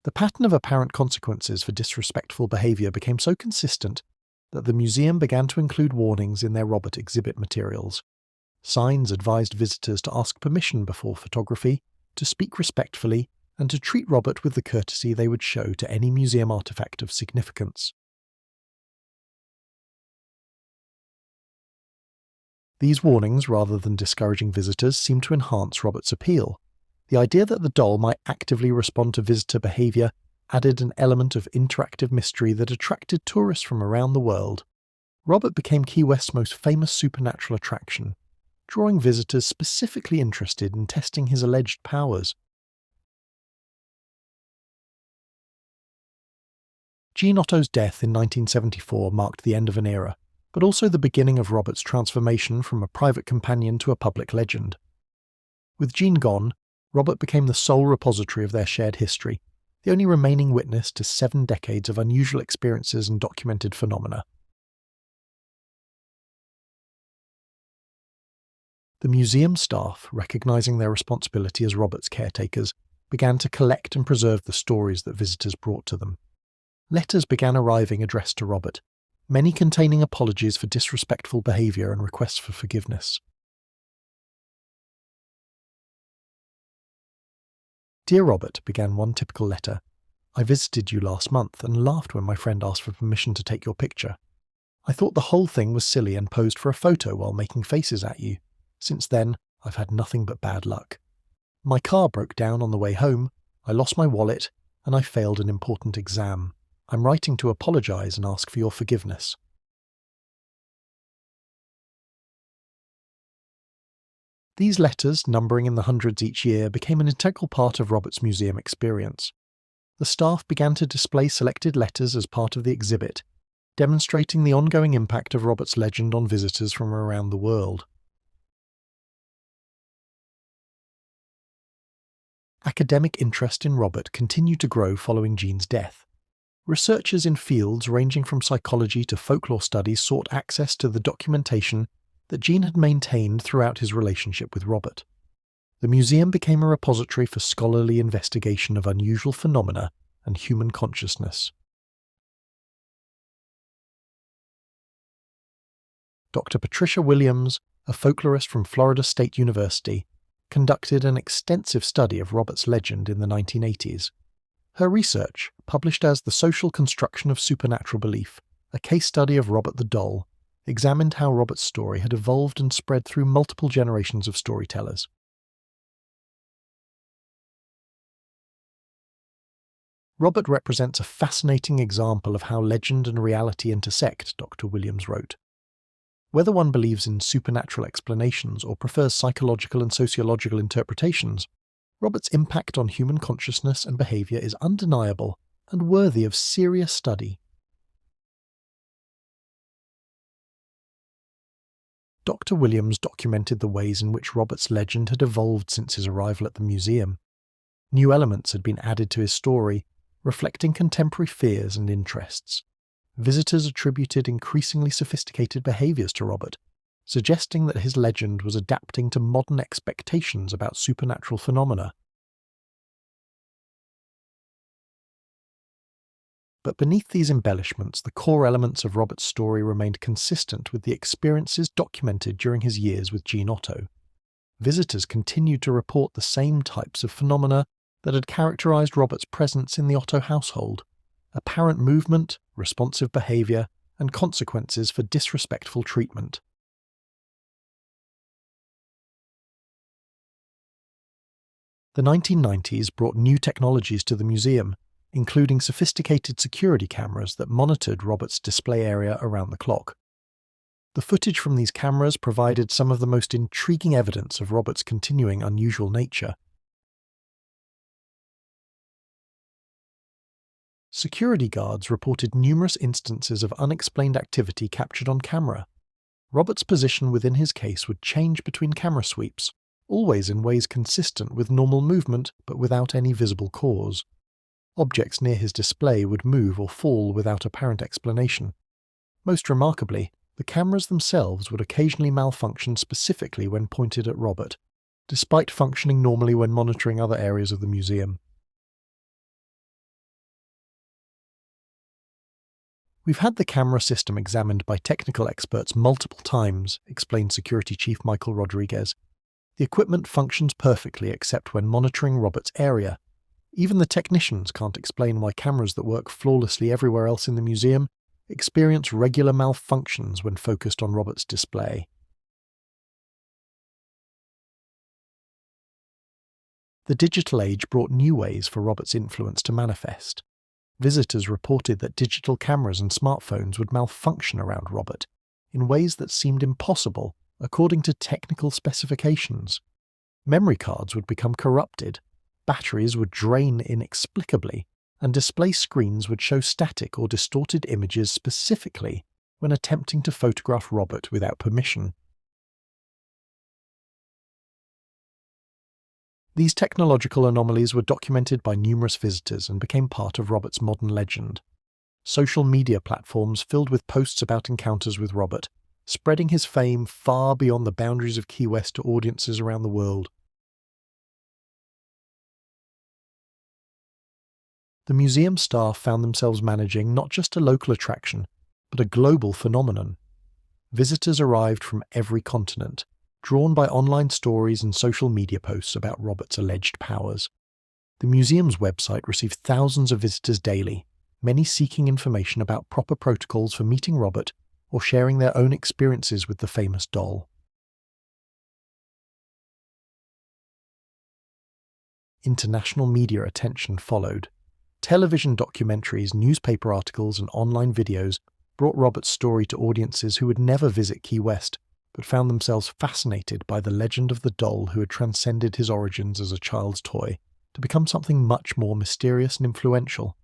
The pattern of apparent consequences for disrespectful behaviour became so consistent that the museum began to include warnings in their Robert exhibit materials. Signs advised visitors to ask permission before photography, to speak respectfully, and to treat Robert with the courtesy they would show to any museum artefact of significance. These warnings, rather than discouraging visitors, seemed to enhance Robert's appeal. The idea that the doll might actively respond to visitor behaviour added an element of interactive mystery that attracted tourists from around the world. Robert became Key West's most famous supernatural attraction, drawing visitors specifically interested in testing his alleged powers. Jean Otto's death in 1974 marked the end of an era, but also the beginning of Robert's transformation from a private companion to a public legend. With Jean gone, Robert became the sole repository of their shared history, the only remaining witness to 7 decades of unusual experiences and documented phenomena. The museum staff, recognizing their responsibility as Robert's caretakers, began to collect and preserve the stories that visitors brought to them. Letters began arriving addressed to Robert, many containing apologies for disrespectful behaviour and requests for forgiveness. "Dear Robert," began one typical letter, "I visited you last month and laughed when my friend asked for permission to take your picture. I thought the whole thing was silly and posed for a photo while making faces at you. Since then, I've had nothing but bad luck. My car broke down on the way home, I lost my wallet, and I failed an important exam. I'm writing to apologise and ask for your forgiveness." These letters, numbering in the hundreds each year, became an integral part of Robert's museum experience. The staff began to display selected letters as part of the exhibit, demonstrating the ongoing impact of Robert's legend on visitors from around the world. Academic interest in Robert continued to grow following Jean's death. Researchers in fields ranging from psychology to folklore studies sought access to the documentation that Jean had maintained throughout his relationship with Robert. The museum became a repository for scholarly investigation of unusual phenomena and human consciousness. Dr. Patricia Williams, a folklorist from Florida State University, conducted an extensive study of Robert's legend in the 1980s. Her research, published as The Social Construction of Supernatural Belief, a case study of Robert the Doll, examined how Robert's story had evolved and spread through multiple generations of storytellers. Robert represents a fascinating example of how legend and reality intersect, Dr. Williams wrote. Whether one believes in supernatural explanations or prefers psychological and sociological interpretations, Robert's impact on human consciousness and behaviour is undeniable and worthy of serious study. Dr. Williams documented the ways in which Robert's legend had evolved since his arrival at the museum. New elements had been added to his story, reflecting contemporary fears and interests. Visitors attributed increasingly sophisticated behaviours to Robert, suggesting that his legend was adapting to modern expectations about supernatural phenomena. But beneath these embellishments, the core elements of Robert's story remained consistent with the experiences documented during his years with Jean Otto. Visitors continued to report the same types of phenomena that had characterized Robert's presence in the Otto household: apparent movement, responsive behaviour, and consequences for disrespectful treatment. The 1990s brought new technologies to the museum, including sophisticated security cameras that monitored Robert's display area around the clock. The footage from these cameras provided some of the most intriguing evidence of Robert's continuing unusual nature. Security guards reported numerous instances of unexplained activity captured on camera. Robert's position within his case would change between camera sweeps, always in ways consistent with normal movement but without any visible cause. Objects near his display would move or fall without apparent explanation. Most remarkably, the cameras themselves would occasionally malfunction specifically when pointed at Robert, despite functioning normally when monitoring other areas of the museum. "We've had the camera system examined by technical experts multiple times," explained Security Chief Michael Rodriguez. "The equipment functions perfectly except when monitoring Robert's area. Even the technicians can't explain why cameras that work flawlessly everywhere else in the museum experience regular malfunctions when focused on Robert's display." The digital age brought new ways for Robert's influence to manifest. Visitors reported that digital cameras and smartphones would malfunction around Robert in ways that seemed impossible according to technical specifications. Memory cards would become corrupted, batteries would drain inexplicably, and display screens would show static or distorted images specifically when attempting to photograph Robert without permission. These technological anomalies were documented by numerous visitors and became part of Robert's modern legend. Social media platforms filled with posts about encounters with Robert, spreading his fame far beyond the boundaries of Key West to audiences around the world. The museum staff found themselves managing not just a local attraction, but a global phenomenon. Visitors arrived from every continent, drawn by online stories and social media posts about Robert's alleged powers. The museum's website received thousands of visitors daily, many seeking information about proper protocols for meeting Robert or sharing their own experiences with the famous doll. International media attention followed. Television documentaries, newspaper articles, and online videos brought Robert's story to audiences who would never visit Key West, but found themselves fascinated by the legend of the doll who had transcended his origins as a child's toy to become something much more mysterious and influential.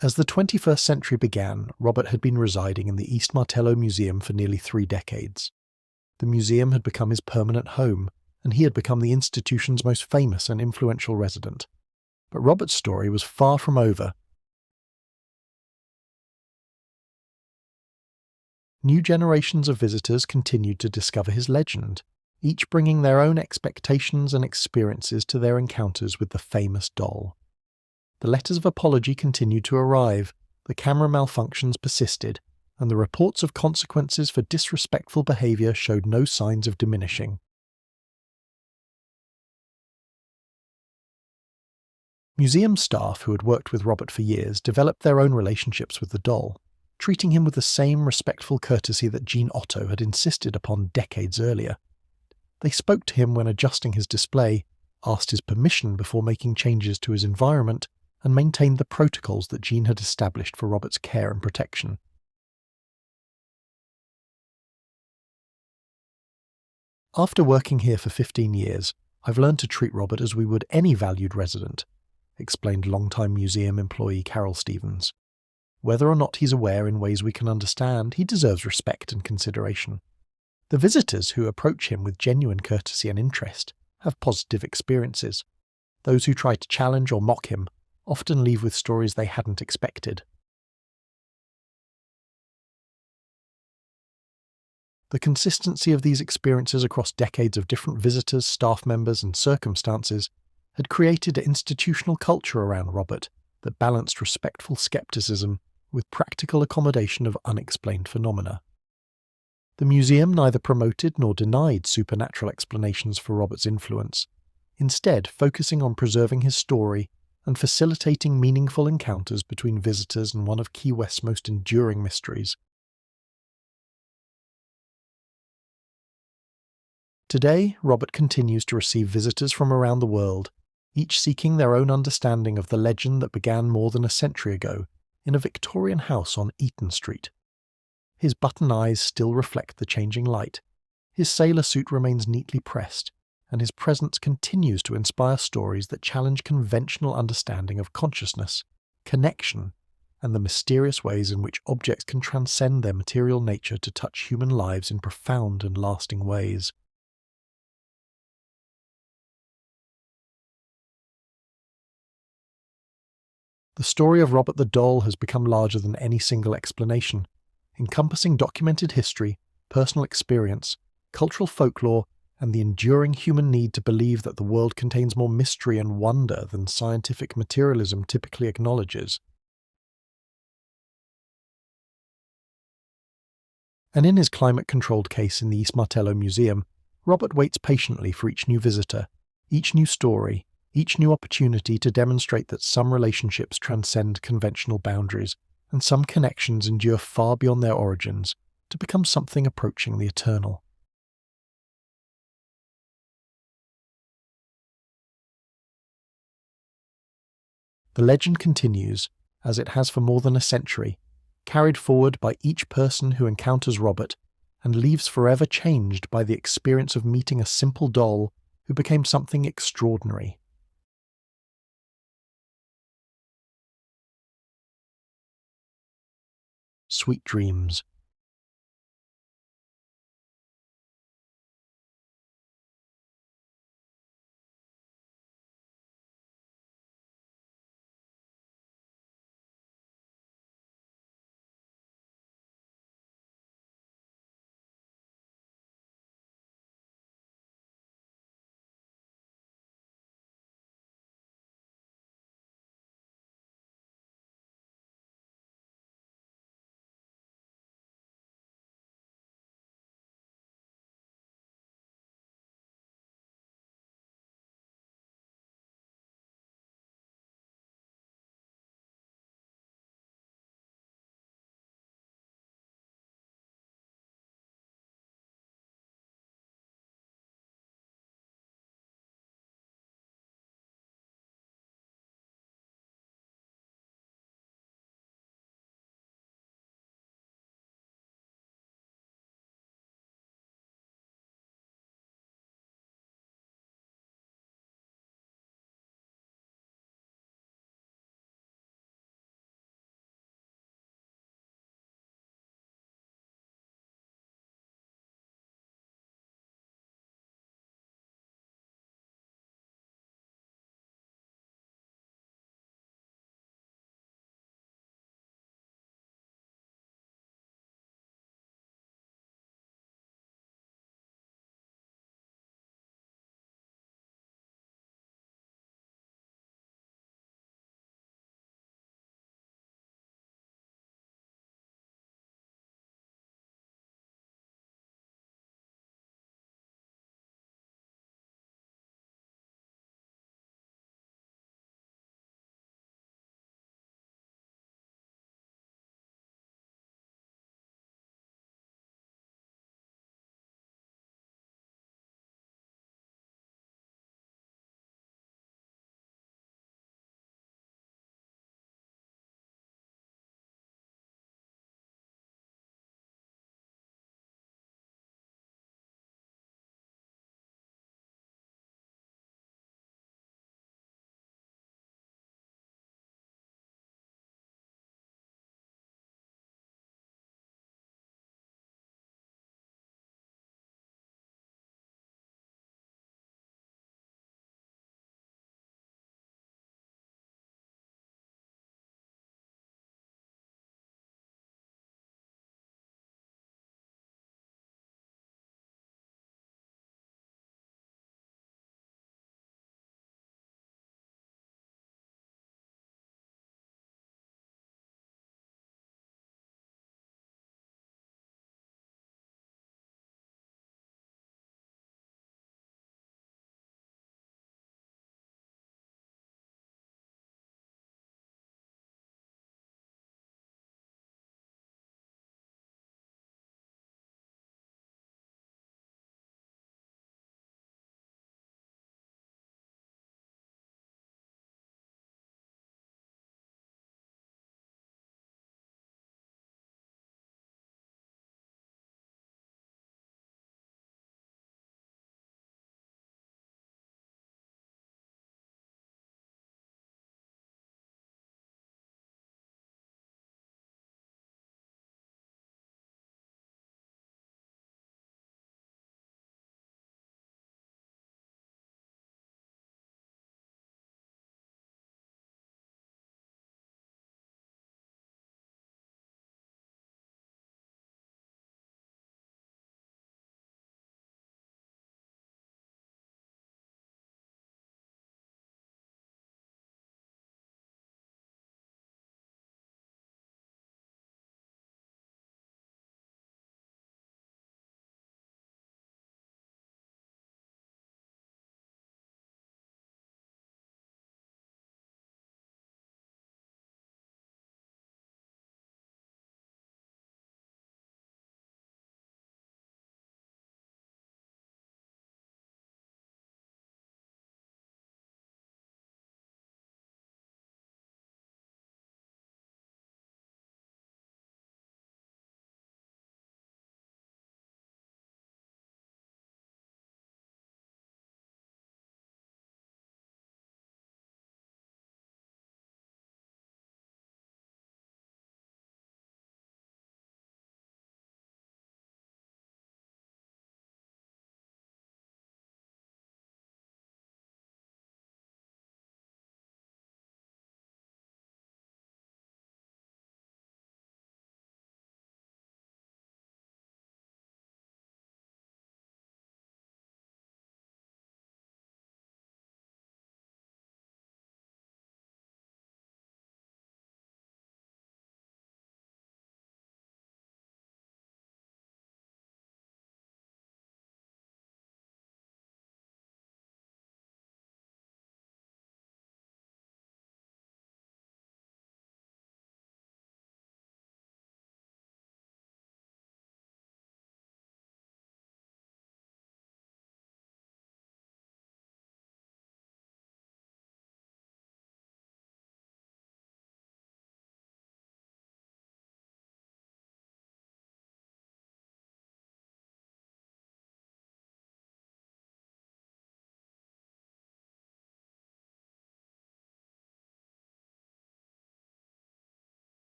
As the 21st century began, Robert had been residing in the East Martello Museum for nearly 3 decades. The museum had become his permanent home, and he had become the institution's most famous and influential resident. But Robert's story was far from over. New generations of visitors continued to discover his legend, each bringing their own expectations and experiences to their encounters with the famous doll. The letters of apology continued to arrive, the camera malfunctions persisted, and the reports of consequences for disrespectful behavior showed no signs of diminishing. Museum staff who had worked with Robert for years developed their own relationships with the doll, treating him with the same respectful courtesy that Jean Otto had insisted upon decades earlier. They spoke to him when adjusting his display, asked his permission before making changes to his environment, and maintained the protocols that Jean had established for Robert's care and protection. "After working here for 15 years, I've learned to treat Robert as we would any valued resident," explained longtime museum employee Carol Stevens. "Whether or not he's aware in ways we can understand, he deserves respect and consideration. The visitors who approach him with genuine courtesy and interest have positive experiences. Those who try to challenge or mock him often leave with stories they hadn't expected." The consistency of these experiences across decades of different visitors, staff members, and circumstances had created an institutional culture around Robert that balanced respectful skepticism with practical accommodation of unexplained phenomena. The museum neither promoted nor denied supernatural explanations for Robert's influence, instead focusing on preserving his story and facilitating meaningful encounters between visitors and one of Key West's most enduring mysteries. Today, Robert continues to receive visitors from around the world, each seeking their own understanding of the legend that began more than a century ago in a Victorian house on Eaton Street. His button eyes still reflect the changing light, his sailor suit remains neatly pressed, and his presence continues to inspire stories that challenge conventional understanding of consciousness, connection, and the mysterious ways in which objects can transcend their material nature to touch human lives in profound and lasting ways. The story of Robert the Doll has become larger than any single explanation, encompassing documented history, personal experience, cultural folklore, and the enduring human need to believe that the world contains more mystery and wonder than scientific materialism typically acknowledges. And in his climate-controlled case in the East Martello Museum, Robert waits patiently for each new visitor, each new story, each new opportunity to demonstrate that some relationships transcend conventional boundaries, and some connections endure far beyond their origins, to become something approaching the eternal. The legend continues, as it has for more than a century, carried forward by each person who encounters Robert, and leaves forever changed by the experience of meeting a simple doll who became something extraordinary. Sweet dreams.